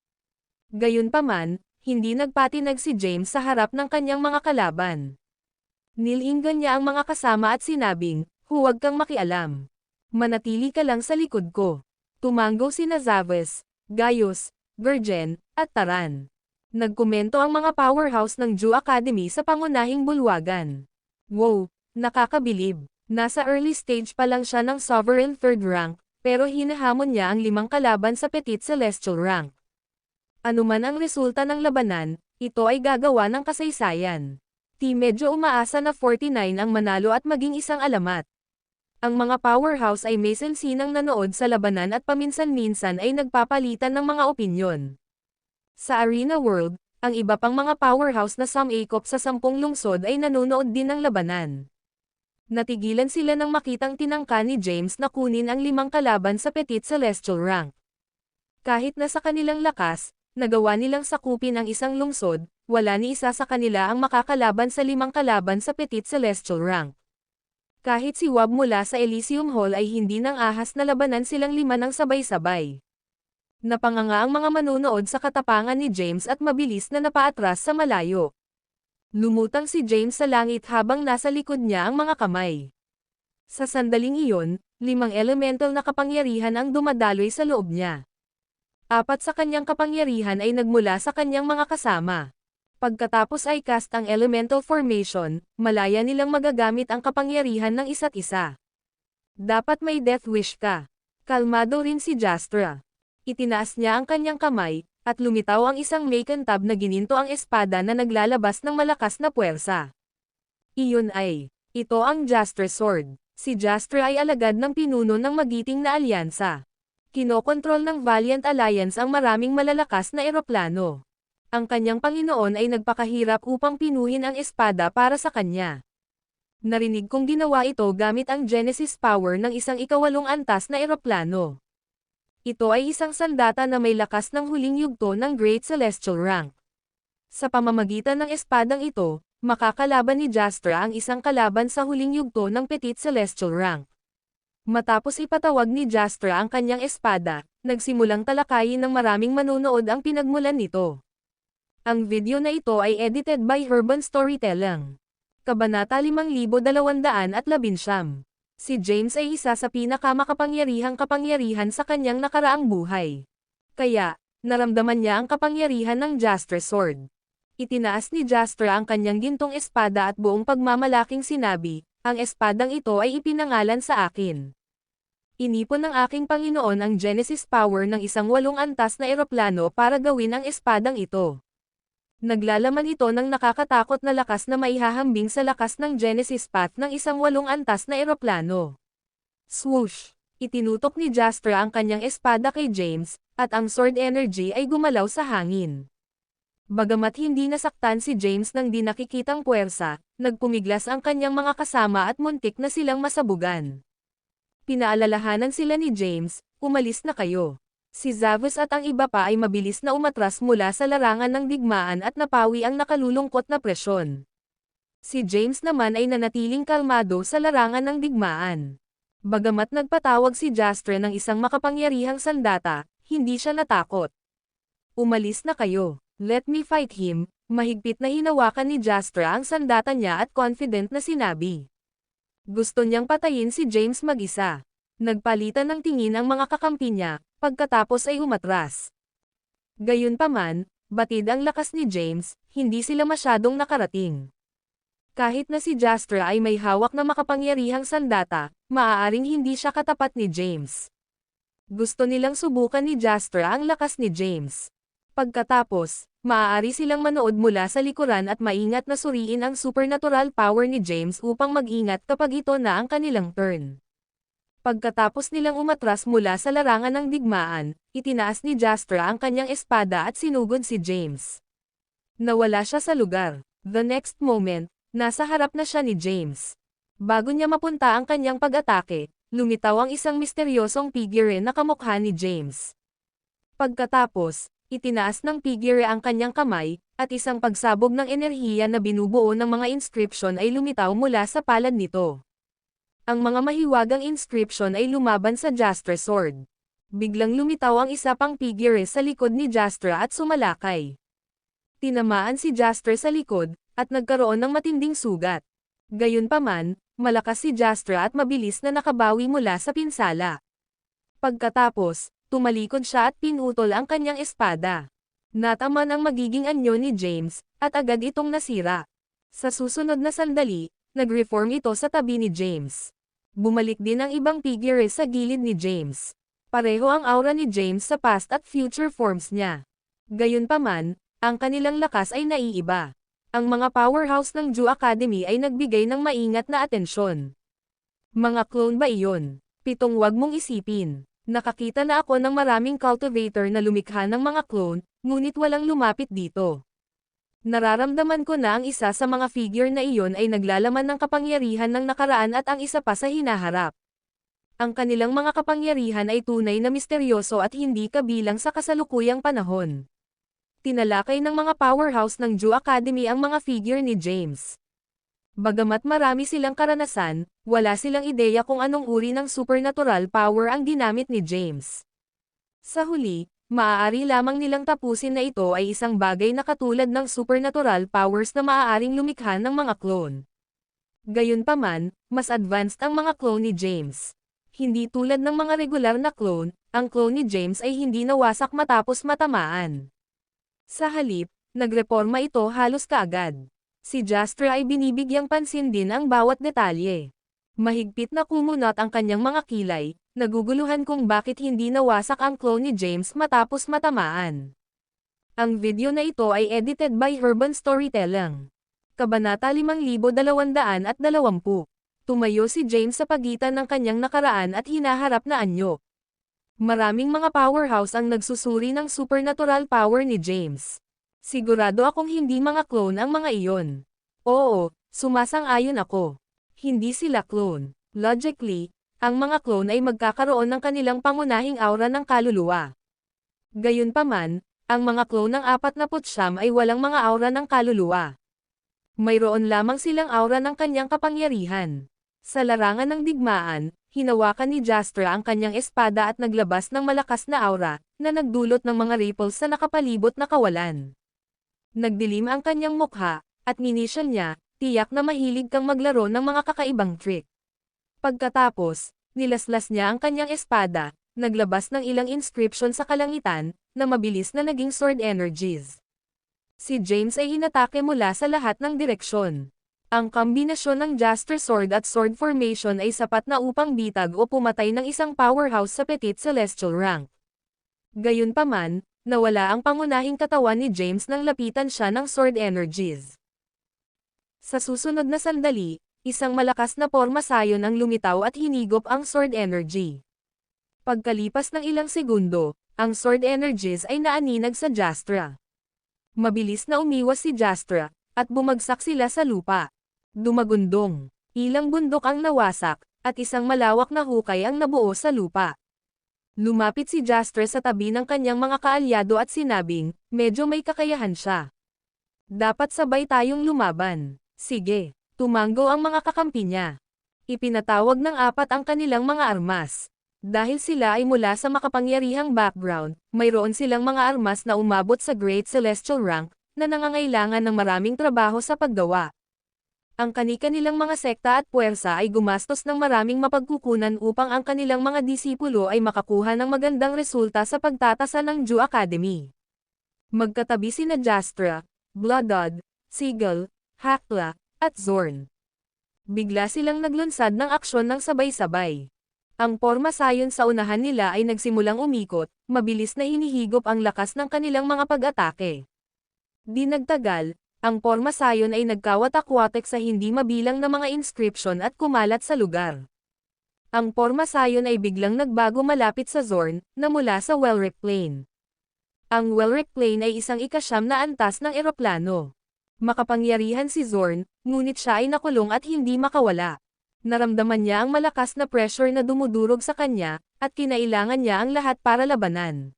Gayunpaman, hindi nagpatinag si James sa harap ng kanyang mga kalaban. Nilinggan niya ang mga kasama at sinabing, "Huwag kang makialam. Manatili ka lang sa likod ko." Tumanggo sina Zaves, Gaius, Virgin, at Taran. Nagkomento ang mga powerhouse ng Jew Academy sa pangunahing bulwagan. "Wow! Nakakabilib. Nasa early stage pa lang siya ng Sovereign 3rd rank, pero hinahamon niya ang 5 kalaban sa Petit Celestial rank." Anuman ang resulta ng labanan, ito ay gagawa ng kasaysayan. Medyo umaasa na 49 ang manalo at maging isang alamat. Ang mga powerhouse ay may sensinang nanood sa labanan at paminsan-minsan ay nagpapalitan ng mga opinyon. Sa Arena World, ang iba pang mga powerhouse na sumikop sa 10 lungsod ay nanonood din ng labanan. Natigilan sila nang makitang tinangka ni James na kunin ang 5 kalaban sa Petit Celestial rank. Kahit na sa kanilang lakas, nagawa nilang sakupin ang isang lungsod, wala ni isa sa kanila ang makakalaban sa 5 kalaban sa Petit Celestial rank. Kahit si Wab mula sa Elysium Hall ay hindi nang ahas na labanan silang 5 ng sabay-sabay. Napanganga ang mga manonood sa katapangan ni James at mabilis na napaatras sa malayo. Lumutang si James sa langit habang nasa likod niya ang mga kamay. Sa sandaling iyon, 5 elemental na kapangyarihan ang dumadaloy sa loob niya. 4 sa kanyang kapangyarihan ay nagmula sa kanyang mga kasama. Pagkatapos ay cast ang elemental formation, malaya nilang magagamit ang kapangyarihan ng isa't isa. Dapat may death wish ka. Kalmado rin si Jastra. Itinaas niya ang kanyang kamay, at lumitaw ang isang macantab na gininto ang espada na naglalabas ng malakas na puwersa. Iyon ay, ito ang Jastra Sword. Si Jastra ay alagad ng pinuno ng magiting na alyansa. Kinokontrol ng Valiant Alliance ang maraming malalakas na eroplano. Ang kanyang Panginoon ay nagpakahirap upang pinuhin ang espada para sa kanya. Narinig kong ginawa ito gamit ang Genesis power ng isang ikawalong antas na eroplano. Ito ay isang sandata na may lakas ng huling yugto ng Great Celestial Rank. Sa pamamagitan ng espadang ito, makakalaban ni Jastra ang isang kalaban sa huling yugto ng Petite Celestial Rank. Matapos ipatawag ni Jastra ang kanyang espada, nagsimulang talakayin ng maraming manonood ang pinagmulan nito. Ang video na ito ay edited by Urban Storytelling. Kabanata 5219. Si James ay isa sa pinakamakapangyarihang kapangyarihan sa kanyang nakaraang buhay. Kaya, naramdaman niya ang kapangyarihan ng Jastra Sword. Itinaas ni Jastra ang kanyang gintong espada at buong pagmamalaking sinabi, ang espadang ito ay ipinangalan sa akin. Inipon ng aking Panginoon ang Genesis power ng isang 8 antas na eroplano para gawin ang espadang ito. Naglalaman ito ng nakakatakot na lakas na maihahambing sa lakas ng Genesis path ng isang 8 antas na eroplano. Swoosh! Itinutok ni Jastra ang kanyang espada kay James, at ang sword energy ay gumalaw sa hangin. Bagamat hindi nasaktan si James ng di nakikitang puwersa, nagpumiglas ang kanyang mga kasama at muntik na silang masabugan. Pinaalalahanan sila ni James, umalis na kayo. Si Zavos at ang iba pa ay mabilis na umatras mula sa larangan ng digmaan at napawi ang nakalulungkot na presyon. Si James naman ay nanatiling kalmado sa larangan ng digmaan. Bagamat nagpatawag si Jastra ng isang makapangyarihang sandata, hindi siya natakot. Umalis na kayo. Let me fight him. Mahigpit na hinawakan ni Jastra ang sandata niya at confident na sinabi. Gusto niyang patayin si James mag-isa. Nagpalitan ng tingin ang mga kakampi niya, pagkatapos ay umatras. Gayunpaman, batid ang lakas ni James, hindi sila masyadong nakarating. Kahit na si Jastra ay may hawak na makapangyarihang sandata, maaaring hindi siya katapat ni James. Gusto nilang subukan ni Jastra ang lakas ni James. Pagkatapos, maaari silang manood mula sa likuran at maingat na suriin ang supernatural power ni James upang mag-ingat kapag ito na ang kanilang turn. Pagkatapos nilang umatras mula sa larangan ng digmaan, itinaas ni Jastra ang kanyang espada at sinugod si James. Nawala siya sa lugar. The next moment, nasa harap na siya ni James. Bago niya mapunta ang kanyang pag-atake, lumitaw ang isang misteryosong figure na kamukha ni James. Pagkatapos, itinaas ng figure ang kanyang kamay, at isang pagsabog ng enerhiya na binubuo ng mga inscription ay lumitaw mula sa palad nito. Ang mga mahiwagang inscription ay lumaban sa Jastra Sword. Biglang lumitaw ang isa pang figure sa likod ni Jastra at sumalakay. Tinamaan si Jastra sa likod, at nagkaroon ng matinding sugat. Gayunpaman, malakas si Jastra at mabilis na nakabawi mula sa pinsala. Pagkatapos, tumalikod siya at pinutol ang kanyang espada. Nataman ang magiging anyo ni James, at agad itong nasira. Sa susunod na sandali, nag-reform ito sa tabi ni James. Bumalik din ang ibang figure sa gilid ni James. Pareho ang aura ni James sa past at future forms niya. Gayunpaman, ang kanilang lakas ay naiiba. Ang mga powerhouse ng Ju Academy ay nagbigay ng maingat na atensyon. Mga clone ba iyon? Pitong wag mong isipin. Nakakita na ako ng maraming cultivator na lumikha ng mga clone, ngunit walang lumapit dito. Nararamdaman ko na ang isa sa mga figure na iyon ay naglalaman ng kapangyarihan ng nakaraan at ang isa pa sa hinaharap. Ang kanilang mga kapangyarihan ay tunay na misteryoso at hindi kabilang sa kasalukuyang panahon. Tinalakay ng mga powerhouse ng Ju Academy ang mga figure ni James. Bagamat marami silang karanasan, wala silang ideya kung anong uri ng supernatural power ang ginamit ni James. Sa huli, maaari lamang nilang tapusin na ito ay isang bagay na katulad ng supernatural powers na maaaring lumikha ng mga clone. Gayunpaman, mas advanced ang mga clone ni James. Hindi tulad ng mga regular na clone, ang clone ni James ay hindi nawasak matapos matamaan. Sa halip, nagreporma ito halos kaagad. Si Jastra ay binibigyang pansin din ang bawat detalye. Mahigpit na kumunot ang kanyang mga kilay, naguguluhan kung bakit hindi nawasak ang clone ni James matapos matamaan. Ang video na ito ay edited by Urban Storytelling. Kabanata 5220. Tumayo si James sa pagitan ng kanyang nakaraan at hinaharap na anyo. Maraming mga powerhouse ang nagsusuri ng supernatural power ni James. Sigurado akong hindi mga clone ang mga iyon. Oo, sumasang-ayon ako. Hindi sila clone. Logically, ang mga clone ay magkakaroon ng kanilang pangunahing aura ng kaluluwa. Gayunpaman, ang mga clone ng 49 ay walang mga aura ng kaluluwa. Mayroon lamang silang aura ng kanyang kapangyarihan. Sa larangan ng digmaan, hinawakan ni Jastra ang kanyang espada at naglabas ng malakas na aura, na nagdulot ng mga ripples sa nakapalibot na kawalan. Nagdilim ang kanyang mukha, at minisyon niya, tiyak na mahilig kang maglaro ng mga kakaibang trick. Pagkatapos, nilaslas niya ang kanyang espada, naglabas ng ilang inscription sa kalangitan, na mabilis na naging sword energies. Si James ay hinatake mula sa lahat ng direksyon. Ang kombinasyon ng Jastra Sword at Sword Formation ay sapat na upang bitag o pumatay ng isang powerhouse sa Petite Celestial rank. Gayunpaman, nawala ang pangunahing katawan ni James nang lapitan siya ng sword energies. Sa susunod na sandali, isang malakas na pormasayon ang lumitaw at hinigop ang sword energy. Pagkalipas ng ilang segundo, ang sword energies ay naaninag sa Jastra. Mabilis na umiwas si Jastra, at bumagsak sila sa lupa. Dumagundong. Ilang bundok ang nawasak, at isang malawak na hukay ang nabuo sa lupa. Lumapit si Jastra sa tabi ng kanyang mga kaalyado at sinabing, medyo may kakayahan siya. Dapat sabay tayong lumaban. Sige, tumanggo ang mga kakampi niya. Ipinatawag ng 4 ang kanilang mga armas. Dahil sila ay mula sa makapangyarihang background, mayroon silang mga armas na umabot sa Great Celestial rank, na nangangailangan ng maraming trabaho sa paggawa. Ang kani-kanilang mga sekta at puwersa ay gumastos ng maraming mapagkukunan upang ang kanilang mga disipulo ay makakuha ng magandang resulta sa pagtatasa ng Ju Academy. Magkatabi sina Jastra, Bloodod, Sigil, Hakla, at Zorn. Bigla silang naglunsad ng aksyon ng sabay-sabay. Ang pormasayon sa unahan nila ay nagsimulang umikot, mabilis na hinihigop ang lakas ng kanilang mga pag-atake. Di nagtagal, ang pormasayon ay nagkawatak-watek sa hindi mabilang na mga inscription at kumalat sa lugar. Ang pormasayon ay biglang nagbago malapit sa Zorn, na mula sa Welric Plain. Ang Welric Plain ay isang 9 na antas ng eroplano. Makapangyarihan si Zorn, ngunit siya ay nakulong at hindi makawala. Naramdaman niya ang malakas na pressure na dumudurog sa kanya, at kinailangan niya ang lahat para labanan.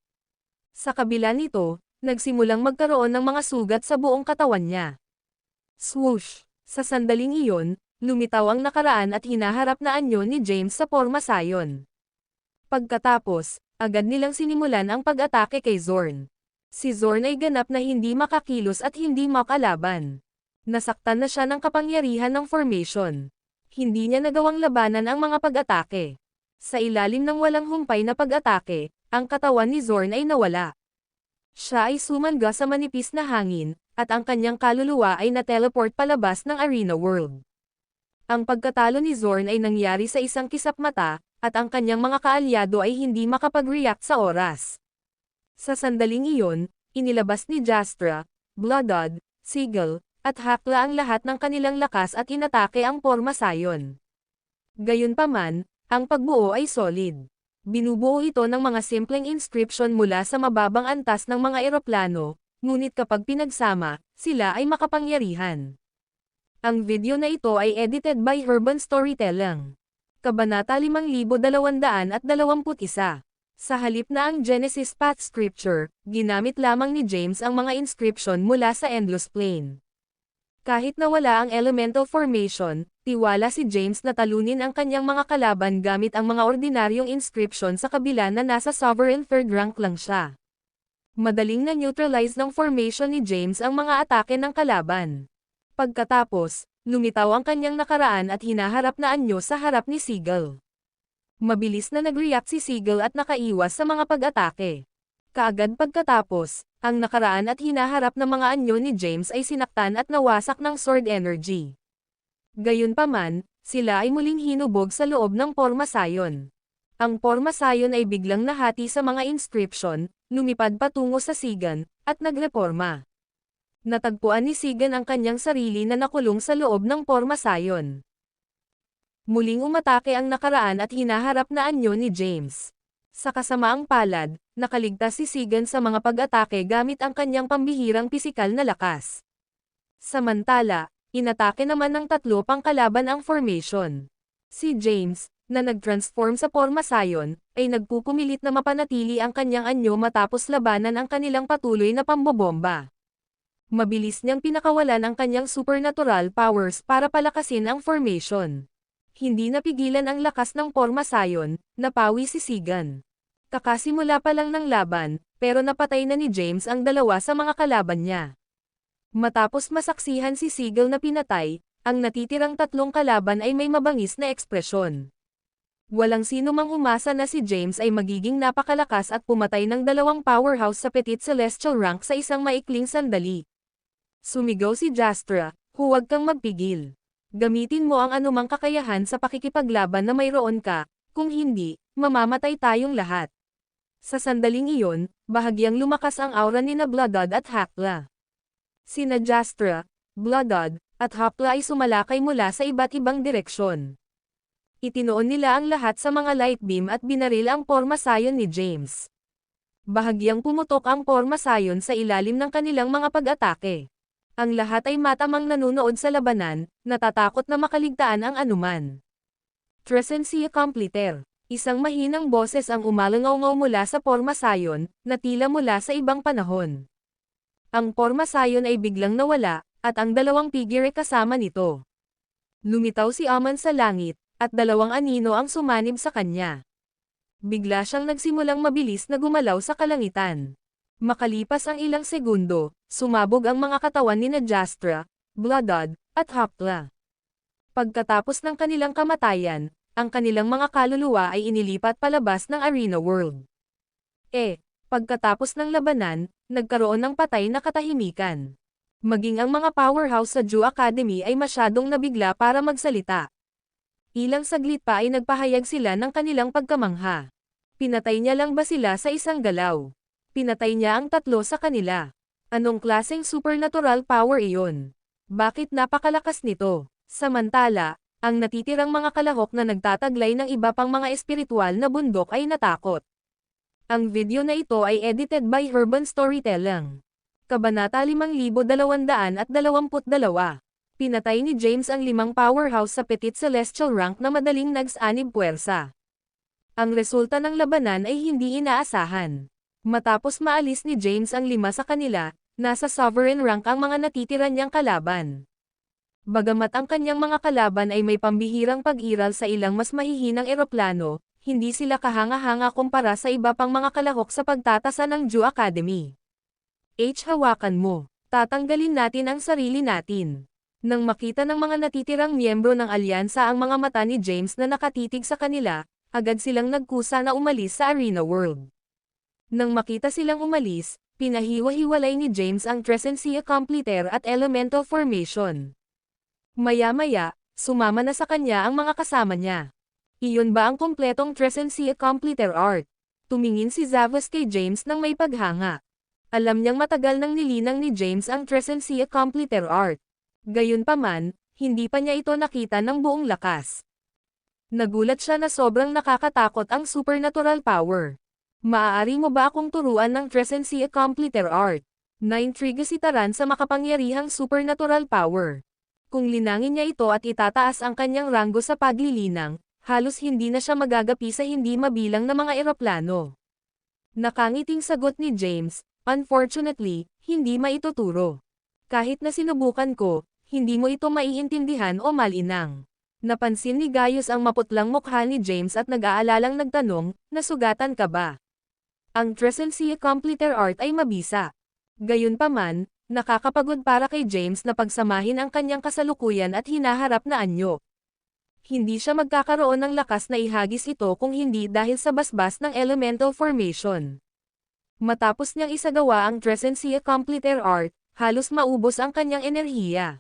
Sa kabila nito, nagsimulang magkaroon ng mga sugat sa buong katawan niya. Swoosh! Sa sandaling iyon, lumitaw ang nakaraan at hinaharap na anyo ni James sa pormasayon. Pagkatapos, agad nilang sinimulan ang pag-atake kay Zorn. Si Zorn ay ganap na hindi makakilos at hindi makalaban. Nasaktan na siya ng kapangyarihan ng formation. Hindi niya nagawang labanan ang mga pag-atake. Sa ilalim ng walang humpay na pag-atake, ang katawan ni Zorn ay nawala. Siya ay sumangga sa manipis na hangin, at ang kanyang kaluluwa ay na-teleport palabas ng arena world. Ang pagkatalo ni Zorn ay nangyari sa isang kisap mata, at ang kanyang mga kaalyado ay hindi makapag-react sa oras. Sa sandaling iyon, inilabas ni Jastra, Bloodod, Sigil, at Hakla ang lahat ng kanilang lakas at inatake ang pormasayon. Gayunpaman, ang pagbuo ay solid. Binubuo ito ng mga simpleng inscription mula sa mababang antas ng mga eroplano, ngunit kapag pinagsama, sila ay makapangyarihan. Ang video na ito ay edited by Urban Storytelling. Kabanata 5221. Sa halip na ang Genesis Path Scripture, ginamit lamang ni James ang mga inscription mula sa Endless Plane. Kahit nawala ang elemental formation, tiwala si James na talunin ang kanyang mga kalaban gamit ang mga ordinaryong inscription sa kabila na nasa sovereign 3rd rank lang siya. Madaling na-neutralize ng formation ni James ang mga atake ng kalaban. Pagkatapos, lumitaw ang kanyang nakaraan at hinaharap na anyo sa harap ni Sigil. Mabilis na nag-react si Sigil at nakaiwas sa mga pag-atake. Kaagad pagkatapos, ang nakaraan at hinaharap na mga anyo ni James ay sinaktan at nawasak ng sword energy. Gayunpaman, sila ay muling hinubog sa loob ng pormasayon. Ang pormasayon ay biglang nahati sa mga inscription, lumipad patungo sa Sigan, at nagreporma. Natagpuan ni Sigan ang kanyang sarili na nakulong sa loob ng pormasayon. Muling umatake ang nakaraan at hinaharap na anyo ni James. Sa kasamaang palad, nakaligtas si Sigan sa mga pag-atake gamit ang kanyang pambihirang pisikal na lakas. Samantala, inatake naman ng tatlo pang kalaban ang formation. Si James, na nag-transform sa Porma Sion, ay nagpupumilit na mapanatili ang kanyang anyo matapos labanan ang kanilang patuloy na pambobomba. Mabilis niyang pinakawalan ang kanyang supernatural powers para palakasin ang formation. Hindi napigilan ang lakas ng Porma Sion, napawi si Sigan. Kakasimula pa lang ng laban, pero napatay na ni James ang dalawa sa mga kalaban niya. Matapos masaksihan si Sigel na pinatay, ang natitirang tatlong kalaban ay may mabangis na ekspresyon. Walang sino mang umasa na si James ay magiging napakalakas at pumatay ng dalawang powerhouse sa Petit Celestial rank sa isang maikling sandali. Sumigaw si Jastra, huwag kang magpigil. Gamitin mo ang anumang kakayahan sa pakikipaglaban na mayroon ka, kung hindi, mamamatay tayong lahat. Sa sandaling iyon, bahagyang lumakas ang aura ni na Bloodod at Hakla. Sina Jastra, Bloodod, at Hakla ay sumalakay mula sa iba't ibang direksyon. Itinoon nila ang lahat sa mga light beam at binaril ang Porma Sion ni James. Bahagyang pumutok ang Porma Sion sa ilalim ng kanilang mga pag-atake. Ang lahat ay matamang nanunood sa labanan, natatakot na makaligtaan ang anuman. Tresensia Completer. Isang mahinang boses ang umalangaw mula sa Porma Sion, na tila mula sa ibang panahon. Ang Porma Sion ay biglang nawala, at ang dalawang figure kasama nito. Lumitaw si Aman sa langit, at dalawang anino ang sumanib sa kanya. Bigla siyang nagsimulang mabilis na gumalaw sa kalangitan. Makalipas ang ilang segundo, sumabog ang mga katawan ni Jastra, Bloodod, at Hakla. Pagkatapos ng kanilang kamatayan, ang kanilang mga kaluluwa ay inilipat palabas ng Arena World. Pagkatapos ng labanan, nagkaroon ng patay na katahimikan. Maging ang mga powerhouse sa Ju Academy ay masyadong nabigla para magsalita. Ilang saglit pa ay nagpahayag sila ng kanilang pagkamangha. Pinatay niya lang ba sila sa isang galaw? Pinatay niya ang tatlo sa kanila. Anong klaseng supernatural power iyon? Bakit napakalakas nito? Samantala, ang natitirang mga kalahok na nagtataglay ng iba pang mga espiritual na bundok ay natakot. Ang video na ito ay edited by Urban Storytelling. Kabanata 5222. Pinatay ni James ang 5 powerhouse sa Petit Celestial rank na madaling nagsanib puwersa. Ang resulta ng labanan ay hindi inaasahan. Matapos maalis ni James ang 5 sa kanila, nasa sovereign rank ang mga natitira niyang kalaban. Bagamat ang kanyang mga kalaban ay may pambihirang pag-iral sa ilang mas mahihinang eroplano, hindi sila kahanga-hanga kumpara sa iba pang mga kalahok sa pagtatasa ng Ju Academy. Hawakan mo. Tatanggalin natin ang sarili natin. Nang makita ng mga natitirang miyembro ng alyansa ang mga mata ni James na nakatitig sa kanila, agad silang nagkusa na umalis sa Arena World. Nang makita silang umalis, pinahiwa-hiwalay ni James ang Tresensia Completer at Elemental Formation. Maya-maya, sumama na sa kanya ang mga kasama niya. Iyon ba ang kompletong Tresensia Completer art? Tumingin si Zavos kay James nang may paghanga. Alam niyang matagal nang nilinang ni James ang Tresensia Completer art. Gayunpaman, hindi pa niya ito nakita ng buong lakas. Nagulat siya na sobrang nakakatakot ang supernatural power. Maaari mo ba akong turuan ng Tresensia Completer art? Naintriga si Taran sa makapangyarihang supernatural power. Kung linangin niya ito at itataas ang kanyang ranggo sa paglilinang, halos hindi na siya magagapi sa hindi mabilang na mga eroplano. Nakangiting sagot ni James, unfortunately, hindi maituturo. Kahit na sinubukan ko, hindi mo ito maiintindihan o malinang. Napansin ni Gaius ang maputlang mukha ni James at nag-aalalang nagtanong, nasugatan ka ba? Ang Tresensia Completer art ay mabisa. Gayunpaman, nakakapagod para kay James na pagsamahin ang kanyang kasalukuyan at hinaharap na anyo. Hindi siya magkakaroon ng lakas na ihagis ito kung hindi dahil sa basbas ng Elemental Formation. Matapos niyang isagawa ang Tresensia Completer art, halos maubos ang kanyang enerhiya.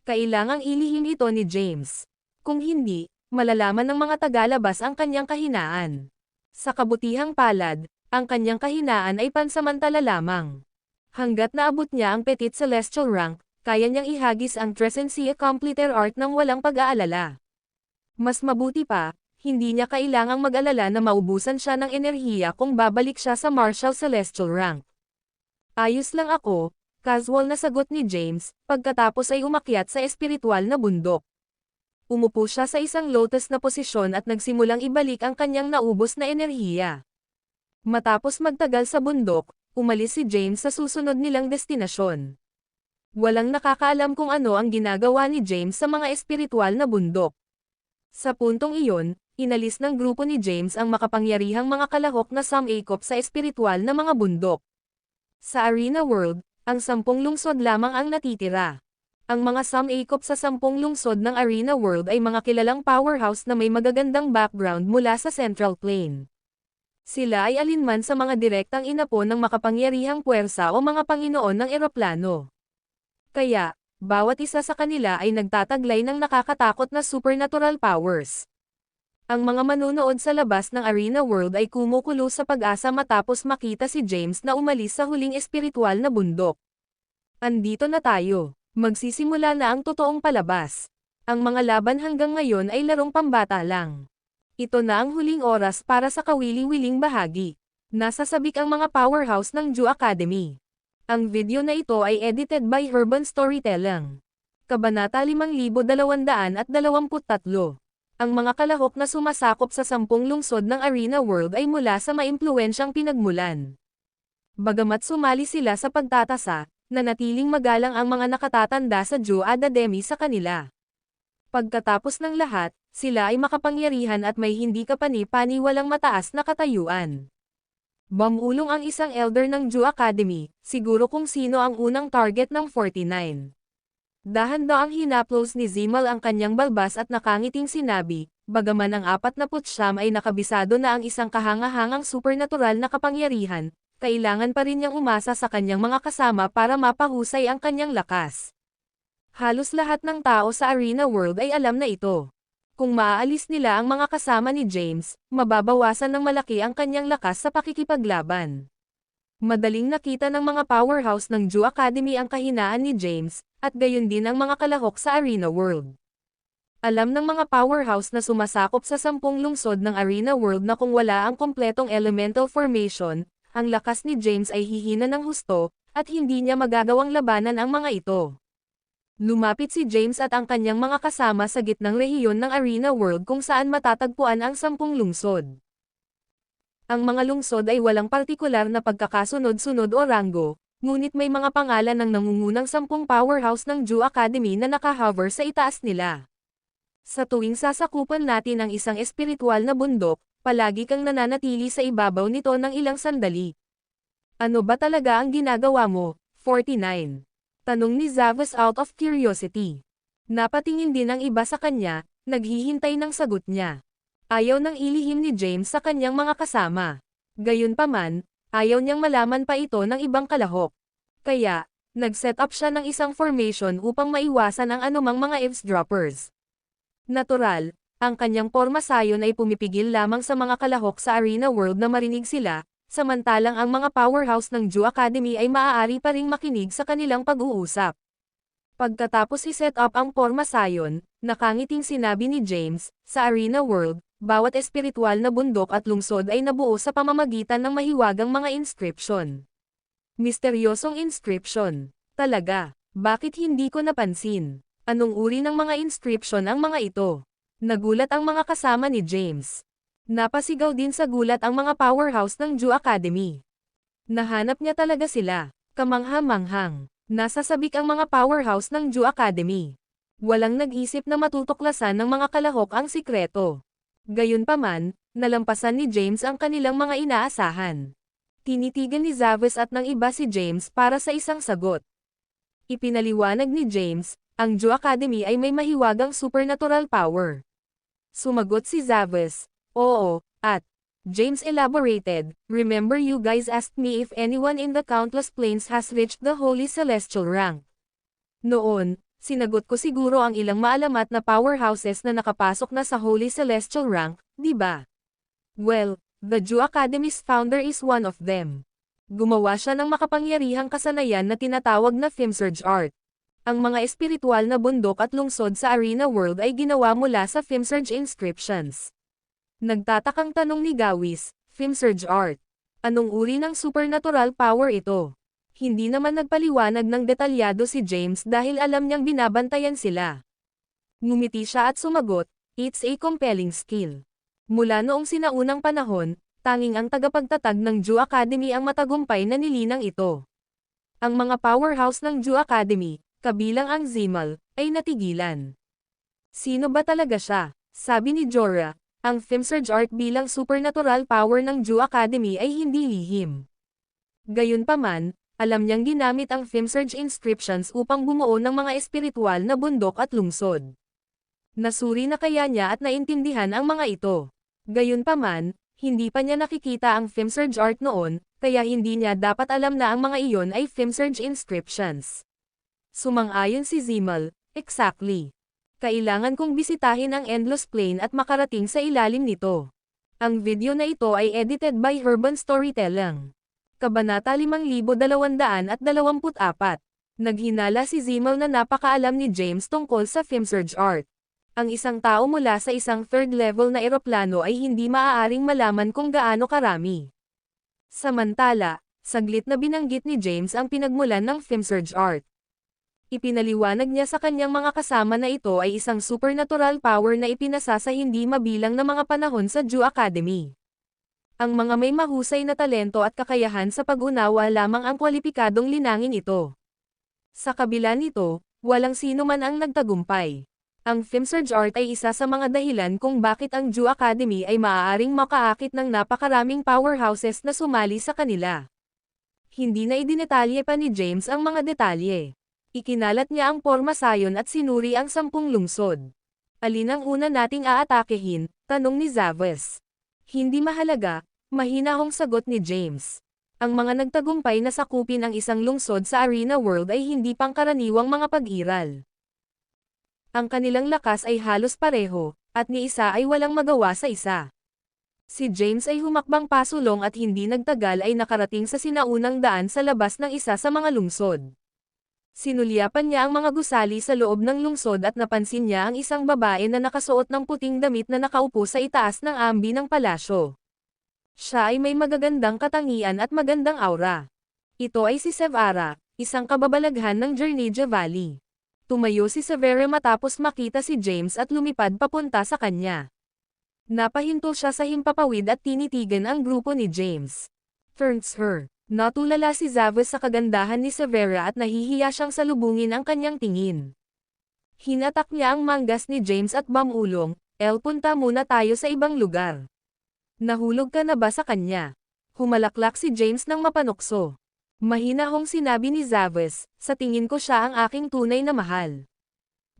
Kailangang ilihim ito ni James. Kung hindi, malalaman ng mga tagalabas ang kanyang kahinaan. Sa kabutihang palad, ang kanyang kahinaan ay pansamantala lamang. Hanggat naabot niya ang Petit Celestial rank, kaya niyang ihagis ang Tresensia Completer art ng walang pag-aalala. Mas mabuti pa, hindi niya kailangang mag-alala na maubusan siya ng enerhiya kung babalik siya sa Martial Celestial rank. Ayos lang ako, casual na sagot ni James, pagkatapos ay umakyat sa espiritual na bundok. Umupo siya sa isang lotus na posisyon at nagsimulang ibalik ang kanyang naubos na enerhiya. Matapos magtagal sa bundok, umalis si James sa susunod nilang destinasyon. Walang nakakaalam kung ano ang ginagawa ni James sa mga espiritual na bundok. Sa puntong iyon, inalis ng grupo ni James ang makapangyarihang mga kalahok na sumangkop sa espiritual na mga bundok. Sa Arena World, ang 10 lungsod lamang ang natitira. Ang mga sumangkop sa 10 lungsod ng Arena World ay mga kilalang powerhouse na may magagandang background mula sa Central Plain. Sila ay alinman sa mga direktang inapo ng makapangyarihang puwersa o mga panginoon ng eroplano. Kaya, bawat isa sa kanila ay nagtataglay ng nakakatakot na supernatural powers. Ang mga manunood sa labas ng Arena World ay kumukulo sa pag-asa matapos makita si James na umalis sa huling espiritual na bundok. Andito na tayo. Magsisimula na ang totoong palabas. Ang mga laban hanggang ngayon ay larong pambata lang. Ito na ang huling oras para sa kawili-wiling bahagi. Nasasabik ang mga powerhouse ng Ju Academy. Ang video na ito ay edited by Urban Storytelling. Kabanata 5223. Ang mga kalahok na sumasakop sa 10 lungsod ng Arena World ay mula sa maimpluwensyang pinagmulan. Bagamat sumali sila sa pagtatasa, nanatiling magalang ang mga nakatatanda sa Ju Academy sa kanila. Pagkatapos ng lahat, sila ay makapangyarihan at may hindi kapani-paniwalang mataas na katayuan. Bamulong ang isang elder ng Ju Academy, siguro kung sino ang unang target ng 49. Dahan-daang hinaplos ni Zimal ang kanyang balbas at nakangiting sinabi, bagaman ang 49 ay nakabisado na ang isang kahangahangang supernatural na kapangyarihan, kailangan pa rin niyang umasa sa kanyang mga kasama para mapahusay ang kanyang lakas. Halos lahat ng tao sa Arena World ay alam na ito. Kung maaalis nila ang mga kasama ni James, mababawasan ng malaki ang kanyang lakas sa pakikipaglaban. Madaling nakita ng mga powerhouse ng Ju Academy ang kahinaan ni James, at gayon din ang mga kalahok sa Arena World. Alam ng mga powerhouse na sumasakop sa 10 lungsod ng Arena World na kung wala ang kompletong elemental formation, ang lakas ni James ay hihina ng husto, at hindi niya magagawang labanan ang mga ito. Lumapit si James at ang kanyang mga kasama sa gitnang rehiyon ng Arena World kung saan matatagpuan ang 10 lungsod. Ang mga lungsod ay walang partikular na pagkakasunod-sunod o ranggo, ngunit may mga pangalan ng nangungunang 10 powerhouse ng Ju Academy na nakahover sa itaas nila. Sa tuwing sasakupan natin ang isang espiritual na bundok, palagi kang nananatili sa ibabaw nito ng ilang sandali. Ano ba talaga ang ginagawa mo? 49. Tanong ni Zavis out of curiosity. Napatingin din ang iba sa kanya, naghihintay ng sagot niya. Ayaw nang ilihim ni James sa kanyang mga kasama. Gayunpaman, ayaw niyang malaman pa ito ng ibang kalahok. Kaya, nag-set up siya ng isang formation upang maiwasan ang anumang mga eavesdroppers. Natural, ang kanyang porma sayon ay pumipigil lamang sa mga kalahok sa Arena World na marinig sila, samantalang ang mga powerhouse ng Ju Academy ay maaari pa ring makinig sa kanilang pag-uusap. Pagkatapos i-set up ang porma sayon, nakangiting sinabi ni James, sa Arena World, bawat espiritual na bundok at lungsod ay nabuo sa pamamagitan ng mahiwagang mga inscription. Misteryosong inscription. Talaga, bakit hindi ko napansin? Anong uri ng mga inscription ang mga ito? Nagulat ang mga kasama ni James. Napasigaw din sa gulat ang mga powerhouse ng Ju Academy. Nahanap niya talaga sila. Kamangha-manghang. Nasasabik ang mga powerhouse ng Ju Academy. Walang nag-isip na matutuklasan ng mga kalahok ang sikreto. Gayunpaman, nalampasan ni James ang kanilang mga inaasahan. Tinitigan ni Zavis at ng iba si James para sa isang sagot. Ipinaliwanag ni James, ang Ju Academy ay may mahiwagang supernatural power. Sumagot si Zavis, oo, at James elaborated, remember you guys asked me if anyone in the countless planes has reached the holy celestial rank. Noon, sinagot ko siguro ang ilang maalamat na powerhouses na nakapasok na sa holy celestial rank, di ba? Well, the Ju Academy's founder is one of them. Gumawa siya ng makapangyarihang kasanayan na tinatawag na Themsurge Art. Ang mga espiritual na bundok at lungsod sa Arena World ay ginawa mula sa Filmsurge inscriptions. Nagtatakang tanong ni Gawis, Filmsurge Art. Anong uri ng supernatural power ito? Hindi naman nagpaliwanag ng detalyado si James dahil alam niyang binabantayan sila. Ngumiti siya at sumagot, "It's a compelling skill." Mula noong sinaunang panahon, tanging ang tagapagtatag ng Jew Academy ang matagumpay na nilinang ito. Ang mga powerhouse ng Jew Academy, kabilang ang Zimal, ay natigilan. Sino ba talaga siya? Sabi ni Jorah, ang Filmsurge Art bilang supernatural power ng Jew Academy ay hindi lihim. Gayunpaman, alam niyang ginamit ang Filmsurge inscriptions upang bumuo ng mga espiritual na bundok at lungsod. Nasuri na kaya niya at naintindihan ang mga ito. Gayunpaman, hindi pa niya nakikita ang Filmsurge Art noon, kaya hindi niya dapat alam na ang mga iyon ay Filmsurge inscriptions. Sumang-ayon si Zimal, "Exactly. Kailangan kong bisitahin ang Endless Plain at makarating sa ilalim nito." Ang video na ito ay edited by Urban Storytelling. Kabanata 5224. Naghinala si Zimal na napakaalam ni James tungkol sa Filmsurge Art. Ang isang tao mula sa isang third level na eroplano ay hindi maaaring malaman kung gaano karami. Samantala, saglit na binanggit ni James ang pinagmulan ng Filmsurge Art. Ipinaliwanag niya sa kanyang mga kasama na ito ay isang supernatural power na ipinasa sa hindi mabilang na mga panahon sa Jew Academy. Ang mga may mahusay na talento at kakayahan sa pag-unawa lamang ang kwalipikadong linangin ito. Sa kabila nito, walang sino man ang nagtagumpay. Ang Filmsurge Art ay isa sa mga dahilan kung bakit ang Jew Academy ay maaaring makaakit ng napakaraming powerhouses na sumali sa kanila. Hindi na idinetalye pa ni James ang mga detalye. Ikinalat niya ang porma sayon at sinuri ang 10 lungsod. "Alin ang una nating aatakehin?" tanong ni Zavis. "Hindi mahalaga," mahinahong sagot ni James. Ang mga nagtagumpay na sakupin ang isang lungsod sa Arena World ay hindi pangkaraniwang mga pag-iral. Ang kanilang lakas ay halos pareho, at ni isa ay walang magawa sa isa. Si James ay humakbang pasulong at hindi nagtagal ay nakarating sa sinaunang daan sa labas ng isa sa mga lungsod. Sinulyapan niya ang mga gusali sa loob ng lungsod at napansin niya ang isang babae na nakasuot ng puting damit na nakaupo sa itaas ng ambi ng palasyo. Siya ay may magagandang katangian at magandang aura. Ito ay si Severa, isang kababalaghan ng Jarneja Valley. Tumayo si Severa matapos makita si James at lumipad papunta sa kanya. Napahinto siya sa himpapawid at tinitigan ang grupo ni James. "Turns her." Natulala si Zavis sa kagandahan ni Severa at nahihiya siyang salubungin ang kanyang tingin. Hinatak niya ang manggas ni James at bamulong, punta muna tayo sa ibang lugar." "Nahulog ka na ba sa kanya?" Humalaklak si James ng mapanukso. Mahinahong sinabi ni Zavis, "Sa tingin ko siya ang aking tunay na mahal."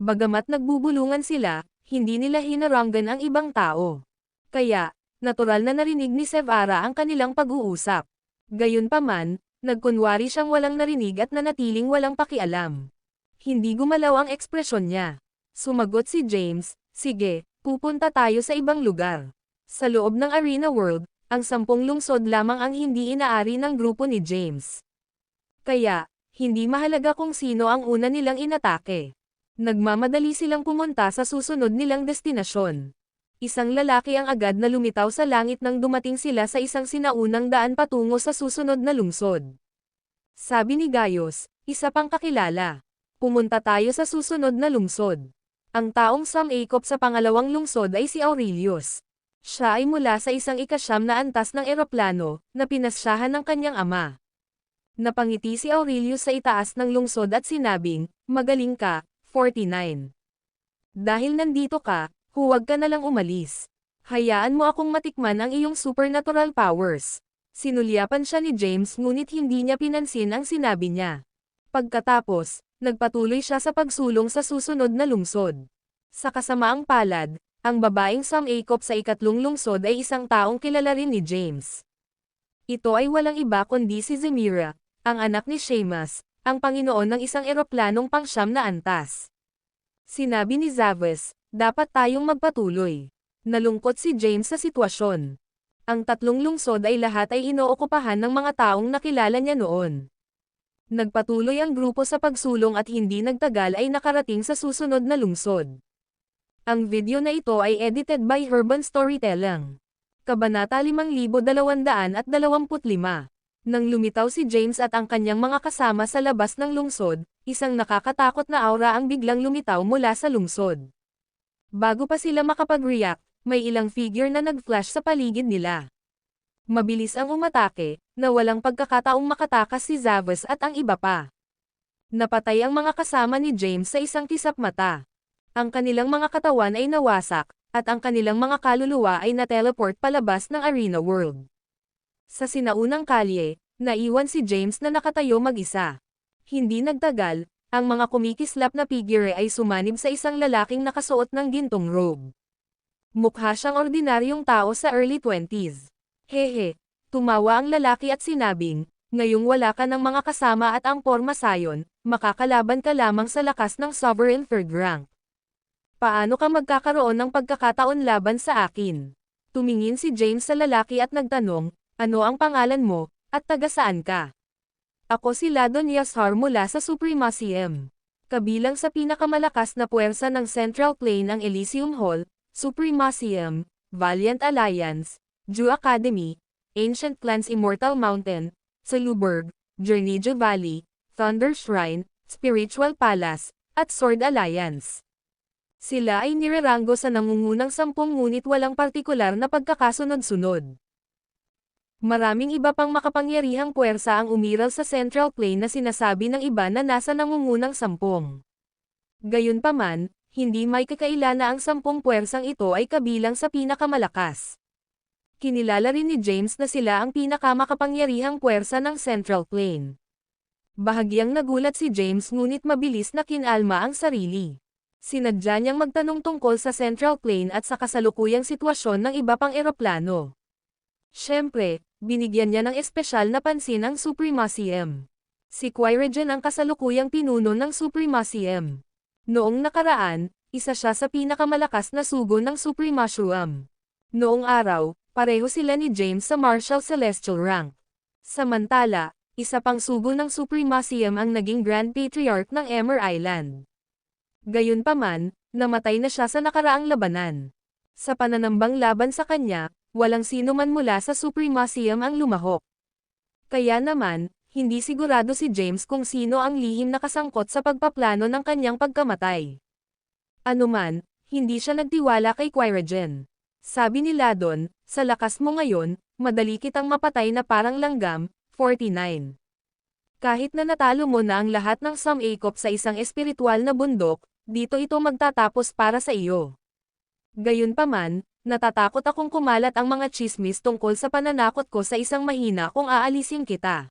Bagamat nagbubulungan sila, hindi nila hinaranggan ang ibang tao. Kaya, natural na narinig ni Severa ang kanilang pag-uusap. Gayunpaman, nagkunwari siyang walang narinig at nanatiling walang pakialam. Hindi gumalaw ang ekspresyon niya. Sumagot si James, "Sige, pupunta tayo sa ibang lugar." Sa loob ng Arena World, ang 10 lungsod lamang ang hindi inaari ng grupo ni James. Kaya, hindi mahalaga kung sino ang una nilang inatake. Nagmamadali silang pumunta sa susunod nilang destinasyon. Isang lalaki ang agad na lumitaw sa langit nang dumating sila sa isang sinaunang daan patungo sa susunod na lungsod. Sabi ni Gaius, isa pang kakilala. "Pumunta tayo sa susunod na lungsod." Ang taong sumangkop sa pangalawang lungsod ay si Aurelius. Siya ay mula sa isang 9 na antas ng eroplano, na pinasyahan ng kanyang ama. Napangiti si Aurelius sa itaas ng lungsod at sinabing, "Magaling ka, 49. Dahil nandito ka, huwag ka na lang umalis. Hayaan mo akong matikman ang iyong supernatural powers." Sinulyapan siya ni James ngunit hindi niya pinansin ang sinabi niya. Pagkatapos, nagpatuloy siya sa pagsulong sa susunod na lungsod. Sa kasamaang palad, ang babaeng sumangkop sa 3 lungsod ay isang taong kilala rin ni James. Ito ay walang iba kundi si Zemira, ang anak ni Seamus, ang Panginoon ng isang eroplanong pang-9 na antas. Sinabi ni Zavis, "Dapat tayong magpatuloy." Nalungkot si James sa sitwasyon. Ang 3 lungsod ay lahat ay inookupahan ng mga taong nakilala niya noon. Nagpatuloy ang grupo sa pagsulong at hindi nagtagal ay nakarating sa susunod na lungsod. Ang video na ito ay edited by Urban Storytelling. Kabanata 5225. Nang lumitaw si James at ang kanyang mga kasama sa labas ng lungsod, isang nakakatakot na aura ang biglang lumitaw mula sa lungsod. Bago pa sila makapag-react, may ilang figure na nag-flash sa paligid nila. Mabilis ang umatake, na walang pagkakataong makatakas si Zavas at ang iba pa. Napatay ang mga kasama ni James sa isang kisap mata. Ang kanilang mga katawan ay nawasak, at ang kanilang mga kaluluwa ay na-teleport palabas ng arena world. Sa sinaunang kalye, naiwan si James na nakatayo mag-isa. Hindi nagtagal, ang mga kumikislap na figure ay sumanib sa isang lalaking nakasuot ng gintong robe. Mukha siyang ordinaryong tao sa early 20s. Hehe, tumawa ang lalaki at sinabing, ngayong wala ka ng mga kasama at ang porma sayon, makakalaban ka lamang sa lakas ng sovereign third rank. Paano ka magkakaroon ng pagkakataon laban sa akin? Tumingin si James sa lalaki at nagtanong, ano ang pangalan mo, at taga saan ka? Ako si Ladon Yashar mula sa Supremacy. Kabilang sa pinakamalakas na puwersa ng Central Plain ang Elysium Hall, Supremacy, Valiant Alliance, Jew Academy, Ancient Clans Immortal Mountain, Saluburg, Jernijo Valley, Thunder Shrine, Spiritual Palace, at Sword Alliance. Sila ay nireranggo sa nangungunang 10 ngunit walang partikular na pagkakasunod-sunod. Maraming iba pang makapangyarihang puwersa ang umiral sa Central Plain na sinasabi ng iba na nasa nangungunang 10. Gayunpaman, hindi may kakaila na ang 10 puwersang ito ay kabilang sa pinakamalakas. Kinilala rin ni James na sila ang pinakamakapangyarihang puwersa ng Central Plain. Bahagyang nagulat si James ngunit mabilis na kinalma ang sarili. Sinadya niyang magtanong tungkol sa Central Plain at sa kasalukuyang sitwasyon ng iba pang eroplano. Siyempre, binigyan niya ng espesyal na pansin ang Supremacy. Si Quirigen ang kasalukuyang pinuno ng Supremacy. Noong nakaraan, isa siya sa pinakamalakas na sugo ng Supremacy. Noong araw, pareho sila ni James sa Martial Celestial rank. Samantala, isa pang sugo ng Supremacy ang naging Grand Patriarch ng Emmer Island. Gayunpaman, namatay na siya sa nakaraang labanan. Sa pananambang laban sa kanya, walang sino man mula sa Supremacy ang lumahok. Kaya naman, hindi sigurado si James kung sino ang lihim na kasangkot sa pagpaplano ng kanyang pagkamatay. Anuman, hindi siya nagtiwala kay Quirigen. Sabi ni Ladon, sa lakas mo ngayon, madali kitang mapatay na parang langgam. 49. Kahit na natalo mo na ang lahat ng Sum-Akop sa isang espiritual na bundok, dito ito magtatapos para sa iyo. Gayunpaman, natatakot akong kumalat ang mga chismis tungkol sa pananakot ko sa isang mahina kung aalisin kita.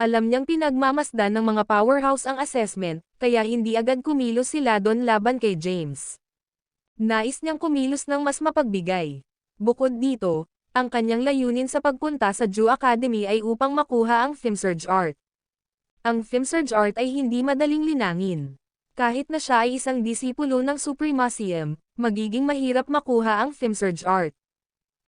Alam niyang pinagmamasdan ng mga powerhouse ang assessment, kaya hindi agad kumilos si Ladon laban kay James. Nais niyang kumilos ng mas mapagbigay. Bukod dito, ang kanyang layunin sa pagpunta sa Jew Academy ay upang makuha ang Themsurge Art. Ang Themsurge Art ay hindi madaling linangin. Kahit na siya ay isang disipulo ng Supremacy, magiging mahirap makuha ang Themsurge Art.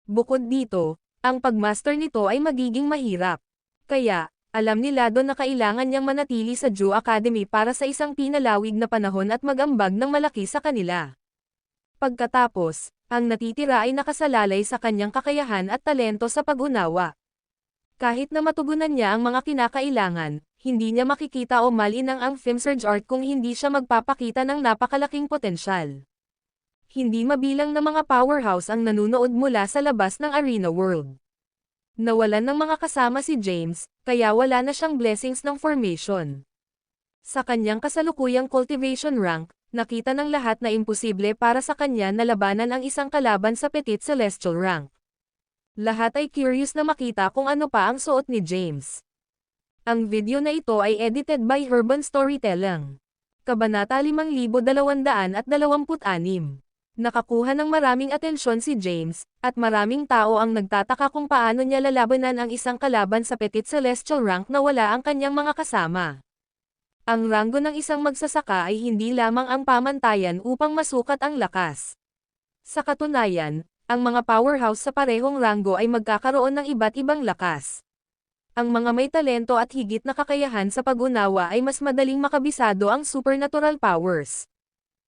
Bukod dito, ang pagmaster nito ay magiging mahirap. Kaya, alam ni Ladon na kailangan niyang manatili sa Jew Academy para sa isang pinalawig na panahon at magambag ng malaki sa kanila. Pagkatapos, ang natitira ay nakasalalay sa kanyang kakayahan at talento sa pag-unawa. Kahit na matugunan niya ang mga kinakailangan, hindi niya makikita o malinang ang Themsurge Art kung hindi siya magpapakita ng napakalaking potensyal. Hindi mabilang na mga powerhouse ang nanunood mula sa labas ng arena world. Nawalan ng mga kasama si James, kaya wala na siyang blessings ng formation. Sa kanyang kasalukuyang cultivation rank, nakita ng lahat na imposible para sa kanya na labanan ang isang kalaban sa Petit Celestial rank. Lahat ay curious na makita kung ano pa ang suot ni James. Ang video na ito ay edited by Urban Storytelling. Kabanata 5226. Nakakuha ng maraming atensyon si James, at maraming tao ang nagtataka kung paano niya lalabanan ang isang kalaban sa Petit Celestial rank na wala ang kanyang mga kasama. Ang ranggo ng isang magsasaka ay hindi lamang ang pamantayan upang masukat ang lakas. Sa katunayan, ang mga powerhouse sa parehong ranggo ay magkakaroon ng iba't ibang lakas. Ang mga may talento at higit na kakayahan sa pag-unawa ay mas madaling makabisado ang supernatural powers.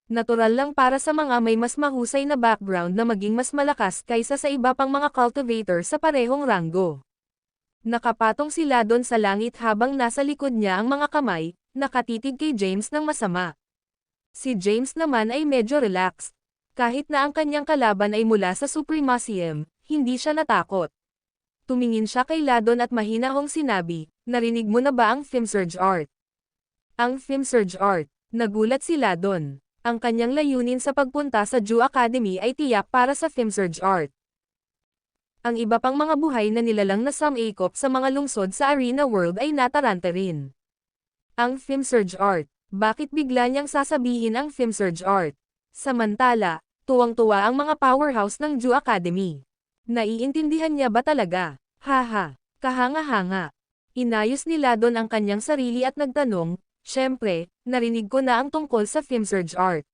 Natural lang para sa mga may mas mahusay na background na maging mas malakas kaysa sa iba pang mga cultivator sa parehong ranggo. Nakapatong sila doon sa langit habang nasa likod niya ang mga kamay, nakatitig kay James ng masama. Si James naman ay medyo relaxed. Kahit na ang kanyang kalaban ay mula sa Supremacium, hindi siya natakot. Tumingin siya kay Ladon at mahinahong sinabi, "Narinig mo na ba ang Filmsurge Art?" Ang Filmsurge Art. Nagulat si Ladon. Ang kanyang layunin sa pagpunta sa Jew Academy ay tiyak para sa Filmsurge Art. Ang iba pang mga buhay na nilalang na sumangkop sa mga lungsod sa Arena World ay nataranta rin. Ang Filmsurge Art. Bakit bigla niyang sasabihin ang Filmsurge Art? Samantala, tuwang-tuwa ang mga powerhouse ng Jew Academy. Naiintindihan niya ba talaga? Haha, kahanga-hanga. Inayos ni Ladon ang kanyang sarili at nagtanong, "Syempre, narinig ko na ang tungkol sa Filmsurge Art.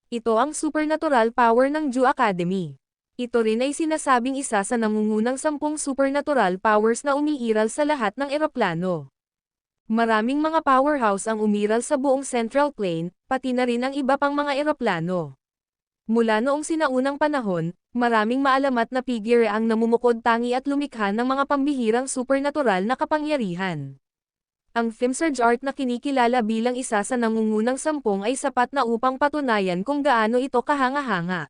Ito ang supernatural power ng Jew Academy. Ito rin ay sinasabing isa sa nangungunang 10 supernatural powers na umiiral sa lahat ng eroplano. Maraming mga powerhouse ang umiral sa buong Central Plain, pati na rin ang iba pang mga eroplano. Mula noong sinaunang panahon, maraming maalamat na figure ang namumukod-tangi at lumikha ng mga pambihirang supernatural na kapangyarihan. Ang Filmsurge Art na kinikilala bilang isa sa nangungunang 10 ay sapat na upang patunayan kung gaano ito kahanga-hanga."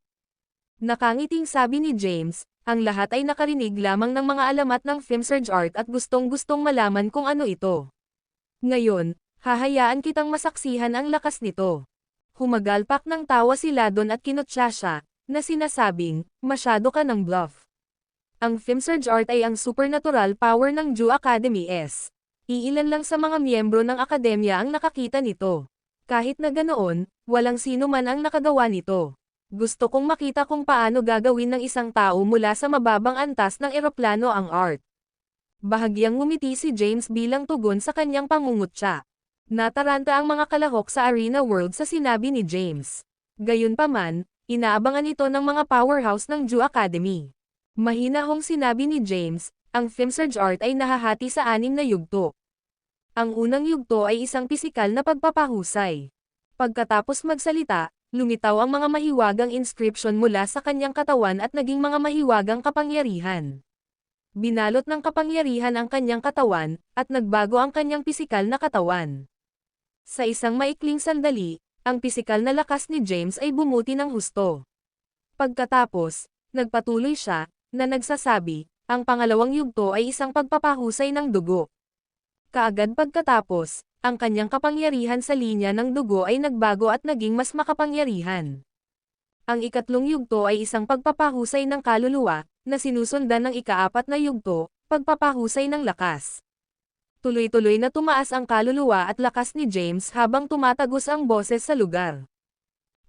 Nakangiting sabi ni James, ang lahat ay nakarinig lamang ng mga alamat ng Filmsurge Art at gustong-gustong malaman kung ano ito. "Ngayon, hahayaan kitang masaksihan ang lakas nito." Humagalpak ng tawa si Ladon at kinutya siya, na sinasabing, "Masyado ka ng bluff. Ang Filmsurge Art ay ang supernatural power ng Jew Academy S. Iilan lang sa mga miyembro ng akademya ang nakakita nito. Kahit na ganoon, walang sino man ang nakagawa nito. Gusto kong makita kung paano gagawin ng isang tao mula sa mababang antas ng eroplano ang art." Bahagyang ngumiti si James bilang tugon sa kanyang pangungutya. Nataranta ang mga kalahok sa Arena World sa sinabi ni James. Gayunpaman, inaabangan ito ng mga powerhouse ng Jew Academy. Mahinahong sinabi ni James, ang Filmsurge Art ay nahahati sa 6 na yugto. Ang unang yugto ay isang pisikal na pagpapahusay. Pagkatapos magsalita, lumitaw ang mga mahiwagang inscription mula sa kanyang katawan at naging mga mahiwagang kapangyarihan. Binalot ng kapangyarihan ang kanyang katawan, at nagbago ang kanyang pisikal na katawan. Sa isang maikling sandali, ang pisikal na lakas ni James ay bumuti ng husto. Pagkatapos, nagpatuloy siya, na nagsasabi, ang pangalawang yugto ay isang pagpapahusay ng dugo. Kaagad pagkatapos, ang kanyang kapangyarihan sa linya ng dugo ay nagbago at naging mas makapangyarihan. Ang ikatlong yugto ay isang pagpapahusay ng kaluluwa, na sinusundan ng ika-4 na yugto, pagpapahusay ng lakas. Tuloy-tuloy na tumaas ang kaluluwa at lakas ni James habang tumatagos ang boses sa lugar.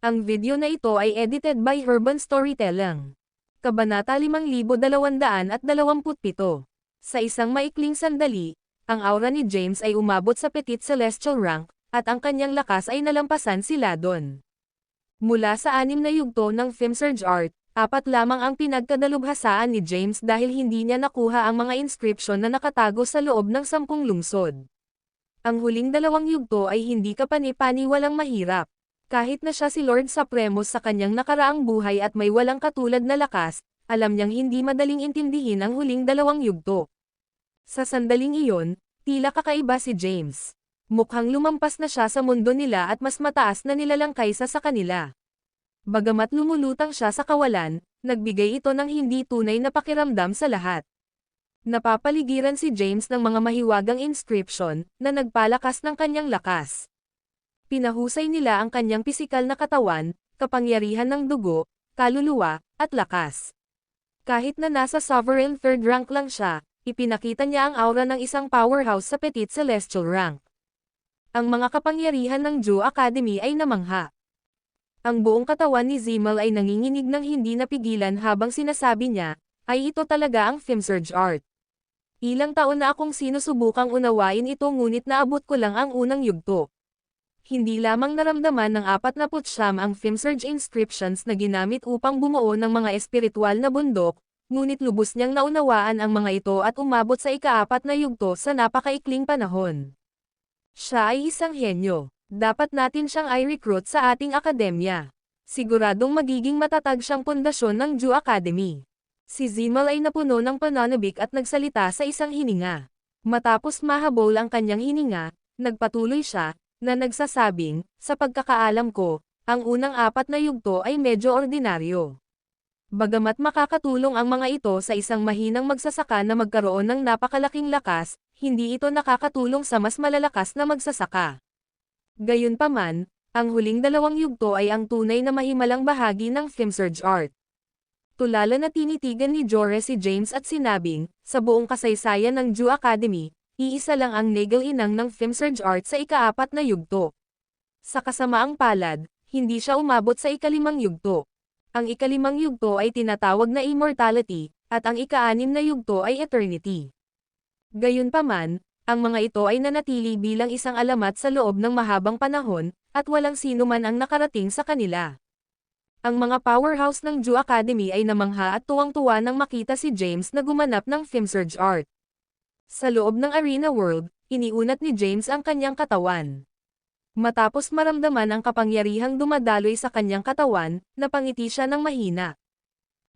Ang video na ito ay edited by Herban Storytelling. Kabanata 5227. Sa isang maikling sandali, ang aura ni James ay umabot sa Petit Celestial rank, at ang kanyang lakas ay nalampasan si Ladon. Mula sa 6 na yugto ng Filmsurge Art, 4 lamang ang pinagkadalubhasaan ni James dahil hindi niya nakuha ang mga inscription na nakatago sa loob ng 10 lungsod. Ang huling 2 yugto ay hindi kapani-paniwalang mahirap. Kahit na siya si Lord Supremos sa kanyang nakaraang buhay at may walang katulad na lakas, alam niyang hindi madaling intindihin ang huling 2 yugto. Sa sandaling iyon, tila kakaiba si James. Mukhang lumampas na siya sa mundo nila at mas mataas na nilalang kaysa sa kanila. Bagamat lumulutang siya sa kawalan, nagbigay ito ng hindi tunay na pakiramdam sa lahat. Napapaligiran si James ng mga mahiwagang inscription, na nagpalakas ng kanyang lakas. Pinahusay nila ang kanyang pisikal na katawan, kapangyarihan ng dugo, kaluluwa, at lakas. Kahit na nasa sovereign 3rd rank lang siya, ipinakita niya ang aura ng isang powerhouse sa Petit Celestial rank. Ang mga kapangyarihan ng Jew Academy ay namangha. Ang buong katawan ni Zimmel ay nanginginig ng hindi napigilan habang sinasabi niya, ay ito talaga ang Filmsurge Art. Ilang taon na akong sinusubukang unawain ito ngunit naabot ko lang ang unang yugto. Hindi lamang naramdaman ng 49 ang Filmsurge inscriptions na ginamit upang bumuo ng mga espiritual na bundok, ngunit lubos niyang naunawaan ang mga ito at umabot sa ika-4 na yugto sa napakaikling panahon. Siya ay isang henyo. Dapat natin siyang i-recruit sa ating akademya. Siguradong magiging matatag siyang pundasyon ng Ju Academy. Si Zimal ay napuno ng pananabik at nagsalita sa isang hininga. Matapos mahabol ang kanyang hininga, nagpatuloy siya, na nagsasabing, sa pagkakaalam ko, ang unang 4 na yugto ay medyo ordinaryo. Bagamat makakatulong ang mga ito sa isang mahinang magsasaka na magkaroon ng napakalaking lakas, hindi ito nakakatulong sa mas malalakas na magsasaka. Gayunpaman, ang huling 2 yugto ay ang tunay na mahimalang bahagi ng Filmsurge art. Tulala na tinitigan ni Jore si James at sinabing, sa buong kasaysayan ng Ju Academy, iisa lang ang legal inang ng Filmsurge art sa ika-4 na yugto. Sa kasamaang palad, hindi siya umabot sa ika-5 yugto. Ang ika-5 yugto ay tinatawag na immortality, at ang ika-6 na yugto ay eternity. Gayunpaman, ang mga ito ay nanatili bilang isang alamat sa loob ng mahabang panahon, at walang sino man ang nakarating sa kanila. Ang mga powerhouse ng Ju Academy ay namangha at tuwang-tuwa nang makita si James na gumanap ng Filmsurge art. Sa loob ng Arena World, iniunat ni James ang kanyang katawan. Matapos maramdaman ang kapangyarihang dumadaloy sa kanyang katawan, napangiti siya ng mahina.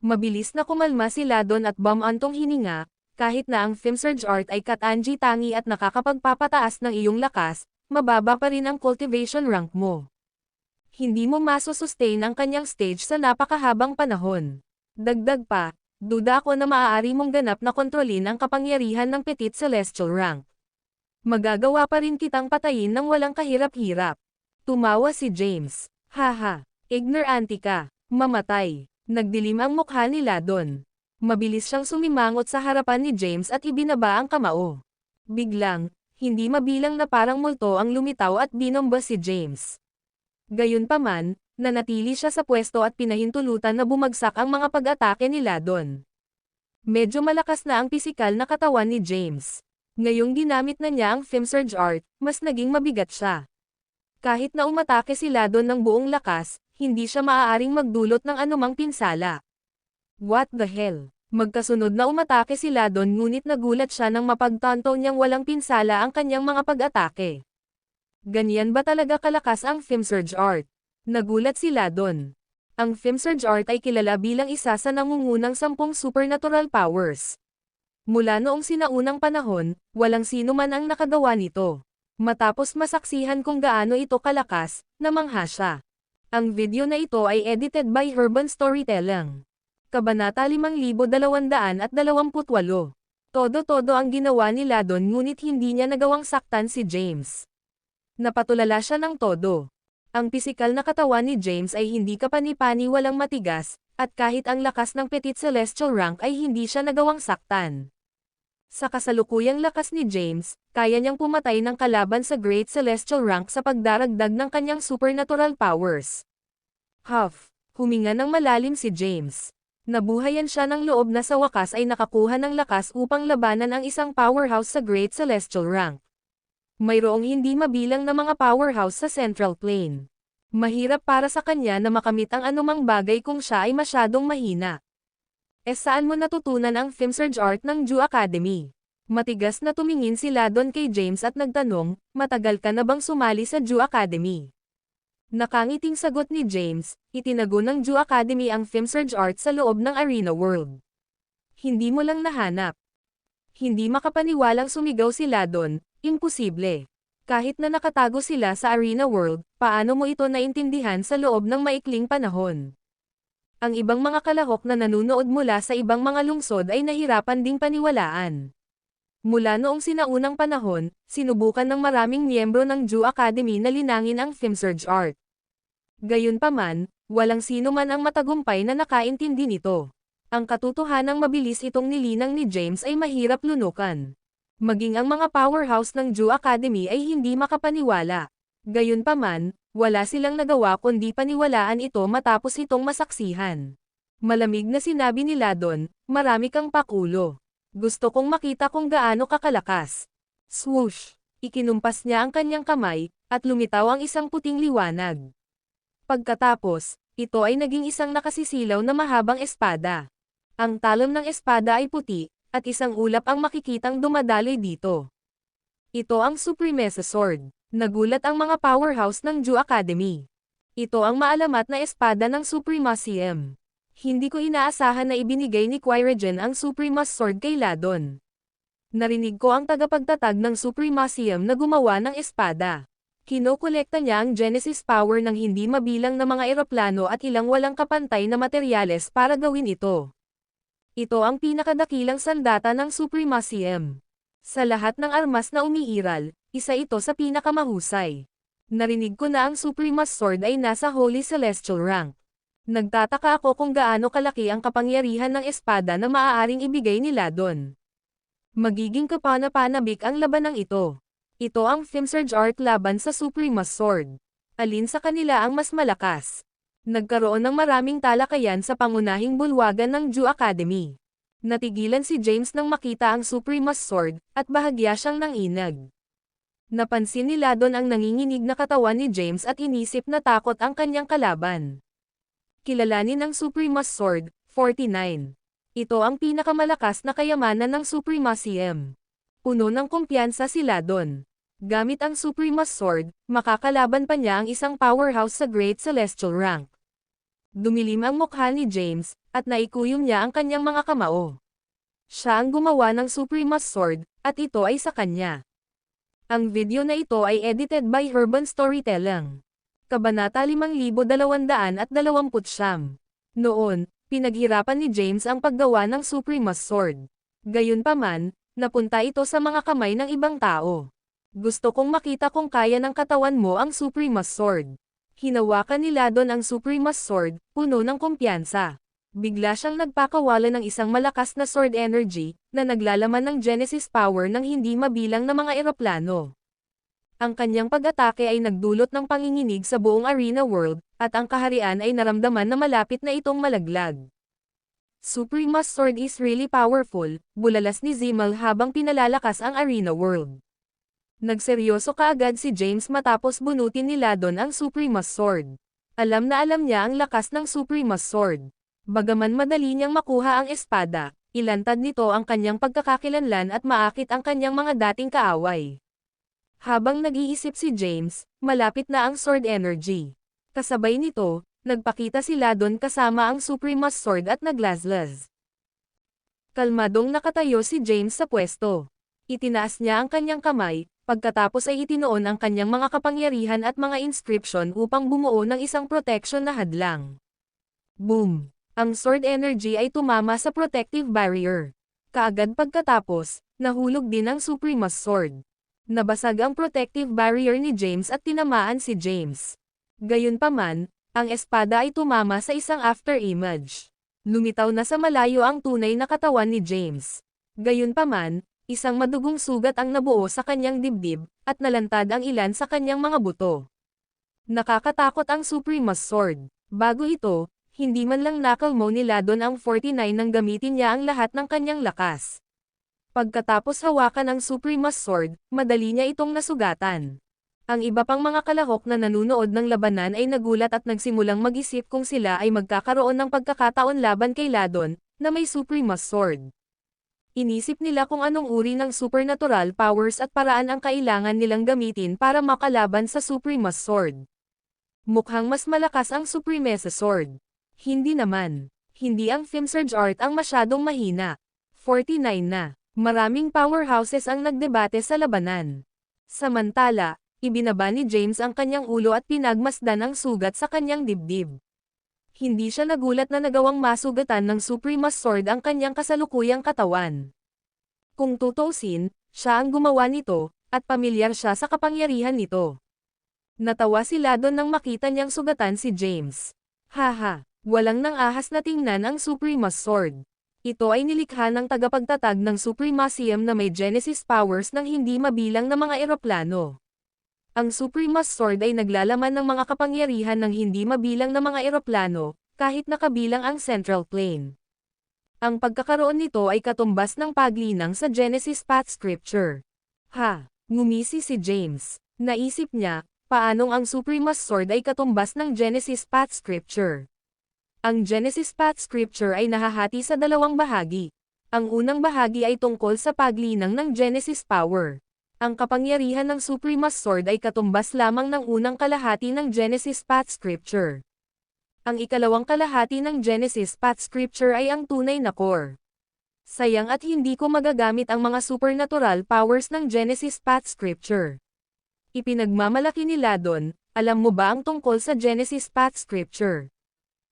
Mabilis na kumalma si Ladon at bumantong hininga, kahit na ang Filmsurge art ay katanji tangi at nakakapagpapataas ng iyong lakas, mababa pa rin ang cultivation rank mo. Hindi mo masusustain ang kanyang stage sa napakahabang panahon. Dagdag pa, duda ako na maaari mong ganap na kontrolin ang kapangyarihan ng Petit Celestial rank. Magagawa pa rin kitang patayin ng walang kahirap-hirap. Tumawa si James. Haha, ignorante ka, mamatay. Nagdilim ang mukha ni Ladon. Mabilis siyang sumimangot sa harapan ni James at ibinaba ang kamao. Biglang, hindi mabilang na parang multo ang lumitaw at binomba si James. Gayunpaman, nanatili siya sa pwesto at pinahintulutan na bumagsak ang mga pag-atake ni Ladon. Medyo malakas na ang pisikal na katawan ni James. Ngayong ginamit na niya ang Filmsurge art, mas naging mabigat siya. Kahit na umatake si Ladon ng buong lakas, hindi siya maaaring magdulot ng anumang pinsala. What the hell? Magkasunod na umatake si Ladon ngunit nagulat siya nang mapagtanto niyang walang pinsala ang kanyang mga pag-atake. Ganyan ba talaga kalakas ang Filmsurge art? Nagulat si Ladon. Ang Filmsurge art ay kilala bilang isa sa nangungunang 10 supernatural powers. Mula noong sinaunang panahon, walang sino man ang nakagawa nito. Matapos masaksihan kung gaano ito kalakas, namangha siya. Ang video na ito ay edited by Urban Storytelling. Kabanata 5228. Todo-todo ang ginawa ni Ladon ngunit hindi niya nagawang saktan si James. Napatulala siya ng todo. Ang pisikal na katawan ni James ay hindi kapani-pani walang matigas, at kahit ang lakas ng Petit Celestial rank ay hindi siya nagawang saktan. Sa kasalukuyang lakas ni James, kaya niyang pumatay ng kalaban sa Great Celestial rank sa pagdaragdag ng kanyang supernatural powers. Huff, huminga ng malalim si James. Nabuhayan siya ng loob na sa wakas ay nakakuha ng lakas upang labanan ang isang powerhouse sa Great Celestial rank. Mayroong hindi mabilang na mga powerhouse sa Central Plane. Mahirap para sa kanya na makamit ang anumang bagay kung siya ay masyadong mahina. Saan mo natutunan ang Filmsurge art ng Ju Academy? Matigas na tumingin si Ladon kay James at nagtanong, matagal ka na bang sumali sa Ju Academy? Nakangiting sagot ni James, itinago ng Ju Academy ang Filmsurge art sa loob ng Arena World. Hindi mo lang nahanap. Hindi makapaniwalang sumigaw si Ladon, imposible. Kahit na nakatago sila sa Arena World, paano mo ito naintindihan sa loob ng maikling panahon? Ang ibang mga kalahok na nanunood mula sa ibang mga lungsod ay nahirapan ding paniwalaan. Mula noong sinaunang panahon, sinubukan ng maraming miyembro ng Ju Academy na linangin ang Filmsurge art. Gayunpaman, walang sino man ang matagumpay na nakaintindi nito. Ang katotohanang mabilis itong nilinang ni James ay mahirap lunukan. Maging ang mga powerhouse ng Ju Academy ay hindi makapaniwala. Gayunpaman, wala silang nagawa kundi paniwalaan ito matapos itong masaksihan. Malamig na sinabi ni Ladon, marami kang pakulo. Gusto kong makita kung gaano kakalakas. Swoosh! Ikinumpas niya ang kanyang kamay, at lumitaw ang isang puting liwanag. Pagkatapos, ito ay naging isang nakasisilaw na mahabang espada. Ang talon ng espada ay puti, at isang ulap ang makikitang dumadaloy dito. Ito ang Supremesa Sword. Nagulat ang mga powerhouse ng Ju Academy. Ito ang maalamat na espada ng Supremacium. Hindi ko inaasahan na ibinigay ni Qui-Regen ang Supremas Sword kay Ladon. Narinig ko ang tagapagtatag ng Supremacium na gumawa ng espada. Kinokolekta niya ang Genesis power ng hindi mabilang na mga eroplano at ilang walang kapantay na materyales para gawin ito. Ito ang pinakadakilang sandata ng Supremacium. Sa lahat ng armas na umiiral, isa ito sa pinakamahusay. Narinig ko na ang Supremas Sword ay nasa Holy Celestial rank. Nagtataka ako kung gaano kalaki ang kapangyarihan ng espada na maaaring ibigay ni Ladon. Magiging kapana-panabik ang labanang ito. Ito ang Fimsurge Art laban sa Supremas Sword. Alin sa kanila ang mas malakas? Nagkaroon ng maraming talakayan sa pangunahing bulwagan ng Ju Academy. Natigilan si James nang makita ang Supremas Sword, at bahagya siyang nanginag. Napansin ni Ladon ang nanginginig na katawan ni James at inisip na takot ang kanyang kalaban. Kilalanin ang Supremas Sword, 49. Ito ang pinakamalakas na kayamanan ng Supremacium. Puno ng kumpiyansa si Ladon. Gamit ang Supremas Sword, makakalaban pa niya ang isang powerhouse sa Great Celestial rank. Dumilim ang mukha ni James, at naikuyom niya ang kanyang mga kamao. Siya ang gumawa ng Supremas Sword, at ito ay sa kanya. Ang video na ito ay edited by Urban Storytelling. Kabanata 5229. Noon, pinaghirapan ni James ang paggawa ng Supremas Sword. Gayunpaman, napunta ito sa mga kamay ng ibang tao. Gusto kong makita kung kaya ng katawan mo ang Supremas Sword. Hinawakan ni Ladon ang Supremas Sword, puno ng kumpiyansa. Bigla siyang nagpakawala ng isang malakas na sword energy, na naglalaman ng Genesis power ng hindi mabilang na mga eroplano. Ang kanyang pag-atake ay nagdulot ng panginginig sa buong arena world, at ang kaharian ay naramdaman na malapit na itong malaglag. Supremas Sword is really powerful, bulalas ni Zimal habang pinalalakas ang arena world. Nagseryoso kaagad si James matapos bunutin ni Ladon ang Supremas Sword. Alam na alam niya ang lakas ng Supremas Sword. Bagaman madali niyang makuha ang espada, ilantad nito ang kanyang pagkakakilanlan at maakit ang kanyang mga dating kaaway. Habang nag-iisip si James, malapit na ang sword energy. Kasabay nito, nagpakita si Ladon kasama ang Supremas Sword at naglazlaz. Kalmadong nakatayo si James sa pwesto. Itinaas niya ang kanyang kamay, pagkatapos ay itinoon ang kanyang mga kapangyarihan at mga inscription upang bumuo ng isang protection na hadlang. Boom! Ang sword energy ay tumama sa protective barrier. Kaagad pagkatapos, nahulog din ang Supremas Sword. Nabasag ang protective barrier ni James at tinamaan si James. Gayunpaman, ang espada ay tumama sa isang afterimage. Lumitaw na sa malayo ang tunay na katawan ni James. Gayunpaman, isang madugong sugat ang nabuo sa kanyang dibdib, at nalantad ang ilan sa kanyang mga buto. Nakakatakot ang Supremas Sword. Bago ito, hindi man lang nakalmo ni Ladon ang 49 nang gamitin niya ang lahat ng kanyang lakas. Pagkatapos hawakan ang Supremas Sword, madali niya itong nasugatan. Ang iba pang mga kalahok na nanunood ng labanan ay nagulat at nagsimulang mag-isip kung sila ay magkakaroon ng pagkakataon laban kay Ladon, na may Supremas Sword. Inisip nila kung anong uri ng supernatural powers at paraan ang kailangan nilang gamitin para makalaban sa Supremas Sword. Mukhang mas malakas ang Supremesa Sword. Hindi naman. Hindi ang Fimsurge Art ang masyadong mahina. 49 na. Maraming powerhouses ang nagdebate sa labanan. Samantala, ibinaba ni James ang kanyang ulo at pinagmasdan ang sugat sa kanyang dibdib. Hindi siya nagulat na nagawang masugatan ng Supremas Sword ang kanyang kasalukuyang katawan. Kung tutuusin, siya ang gumawa nito, at pamilyar siya sa kapangyarihan nito. Natawa si Ladon nang makita niyang sugatan si James. Haha, walang nang ahas na tingnan ang Supremas Sword. Ito ay nilikha ng tagapagtatag ng Supremacium na may Genesis powers ng hindi mabilang na mga eroplano. Ang Supremas Sword ay naglalaman ng mga kapangyarihan ng hindi mabilang na mga eroplano, kahit nakabilang ang Central Plane. Ang pagkakaroon nito ay katumbas ng paglinang sa Genesis Path Scripture. Ha! Ngumisi si James. Naisip niya, paanong ang Supremas Sword ay katumbas ng Genesis Path Scripture. Ang Genesis Path Scripture ay nahahati sa dalawang bahagi. Ang unang bahagi ay tungkol sa paglinang ng Genesis Power. Ang kapangyarihan ng Suprema's Sword ay katumbas lamang ng unang kalahati ng Genesis Path Scripture. Ang ikalawang kalahati ng Genesis Path Scripture ay ang tunay na core. Sayang at hindi ko magagamit ang mga supernatural powers ng Genesis Path Scripture. Ipinagmamalaki ni Ladon, alam mo ba ang tungkol sa Genesis Path Scripture?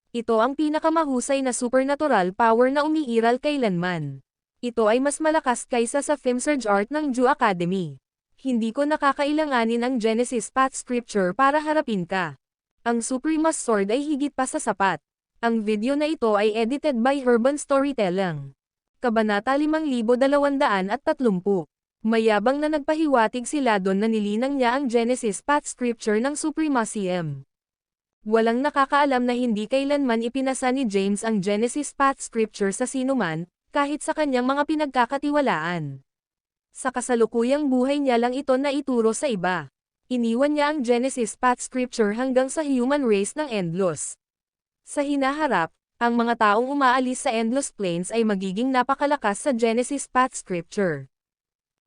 Ito ang pinakamahusay na supernatural power na umiiral kailanman. Ito ay mas malakas kaysa sa Filmsurge Art ng Jew Academy. Hindi ko nakakailanganin ang Genesis Path Scripture para harapin ka. Ang Suprema's Sword ay higit pa sa sapat. Ang video na ito ay edited by Urban Storytelling. Kabanata 5230. Mayabang na nagpahiwatig si Ladon na nilinang niya ang Genesis Path Scripture ng Supremacy M. Walang nakakaalam na hindi kailanman ipinasa ni James ang Genesis Path Scripture sa sinuman, kahit sa kanyang mga pinagkakatiwalaan. Sa kasalukuyang buhay niya lang ito na ituro sa iba. Iniwan niya ang Genesis Path Scripture hanggang sa human race ng Endless. Sa hinaharap, ang mga taong umaalis sa Endless Planes ay magiging napakalakas sa Genesis Path Scripture.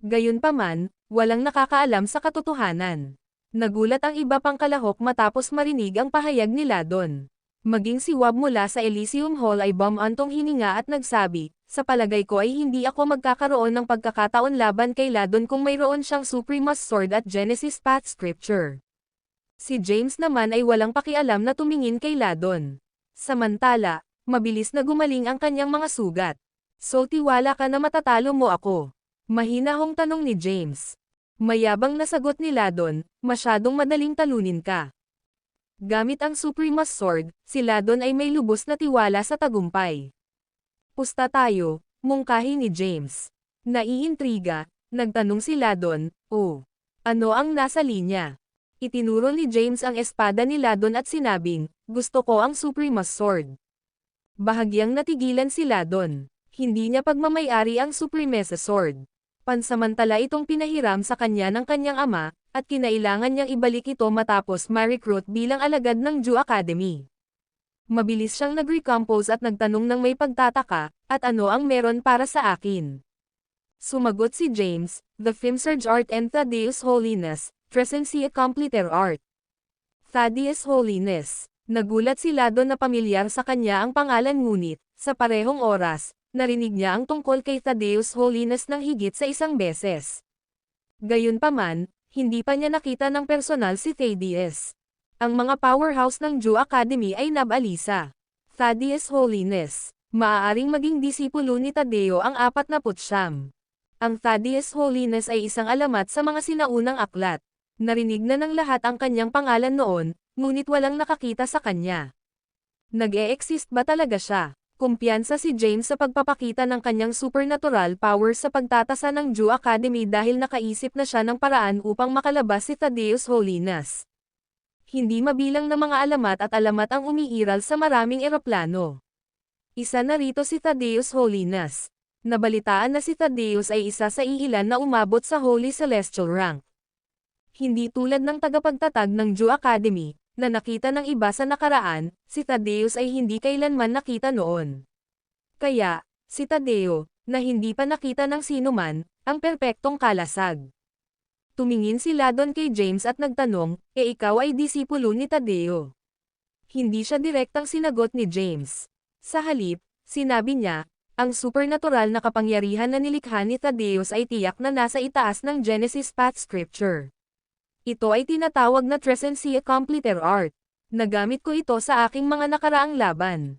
Gayunpaman, walang nakakaalam sa katotohanan. Nagulat ang iba pang kalahok matapos marinig ang pahayag ni Ladon. Maging si Wab mula sa Elysium Hall ay bumantong hininga at nagsabi, sa palagay ko ay hindi ako magkakaroon ng pagkakataon laban kay Ladon kung mayroon siyang Suprema's Sword at Genesis Path Scripture. Si James naman ay walang pakialam na tumingin kay Ladon. Samantala, mabilis na gumaling ang kanyang mga sugat. So tiwala ka na matatalo mo ako? Mahinahong tanong ni James. Mayabang na sagot ni Ladon, masyadong madaling talunin ka. Gamit ang Suprema's Sword, si Ladon ay may lubos na tiwala sa tagumpay. Pusta tayo, mungkahi ni James. Naiintriga, nagtanong si Ladon, ano ang nasa linya? Itinuro ni James ang espada ni Ladon at sinabing, gusto ko ang Suprema's Sword. Bahagyang natigilan si Ladon. Hindi niya pagmamayari ang Suprema's Sword. Pansamantala itong pinahiram sa kanya ng kanyang ama, at kinailangan niyang ibalik ito matapos ma-recruit bilang alagad ng Jew Academy. Mabilis siyang nag-recompose at nagtanong ng may pagtataka, at ano ang meron para sa akin? Sumagot si James, the Filmsurge Art and Thaddeus Holiness, Trescency Compliter Art. Thaddeus Holiness. Nagulat si Ladon na pamilyar sa kanya ang pangalan ngunit, sa parehong oras, narinig niya ang tungkol kay Thaddeus Holiness ng higit sa isang beses. Gayunpaman, hindi pa niya nakita ng personal si Thaddeus. Ang mga powerhouse ng Jew Academy ay nabalisa. Thaddeus Holiness. Maaaring maging disipulo ni Taddeo ang 49. Ang Thaddeus Holiness ay isang alamat sa mga sinaunang aklat. Narinig na ng lahat ang kanyang pangalan noon, ngunit walang nakakita sa kanya. Nag-e-exist ba talaga siya? Kumpiyansa si James sa pagpapakita ng kanyang supernatural powers sa pagtatasa ng Jew Academy dahil nakaisip na siya ng paraan upang makalabas si Thaddeus Holiness. Hindi mabilang na mga alamat at alamat ang umiiral sa maraming eroplano. Isa na rito si Thaddeus Holiness. Nabalitaan na si Thaddeus ay isa sa iilan na umabot sa Holy Celestial rank. Hindi tulad ng tagapagtatag ng Jew Academy, na nakita ng iba sa nakaraan, si Thaddeus ay hindi kailanman nakita noon. Kaya, si Taddeo, na hindi pa nakita ng sinuman, ang perpektong kalasag. Tumingin si Ladon kay James at nagtanong, ikaw ay disipulo ni Taddeo? Hindi siya direktang sinagot ni James. Sa halip, sinabi niya, ang supernatural na kapangyarihan na nilikha ni Thaddeus ay tiyak na nasa itaas ng Genesis Path Scripture. Ito ay tinatawag na Trescency Compliter Art. Nagamit ko ito sa aking mga nakaraang laban.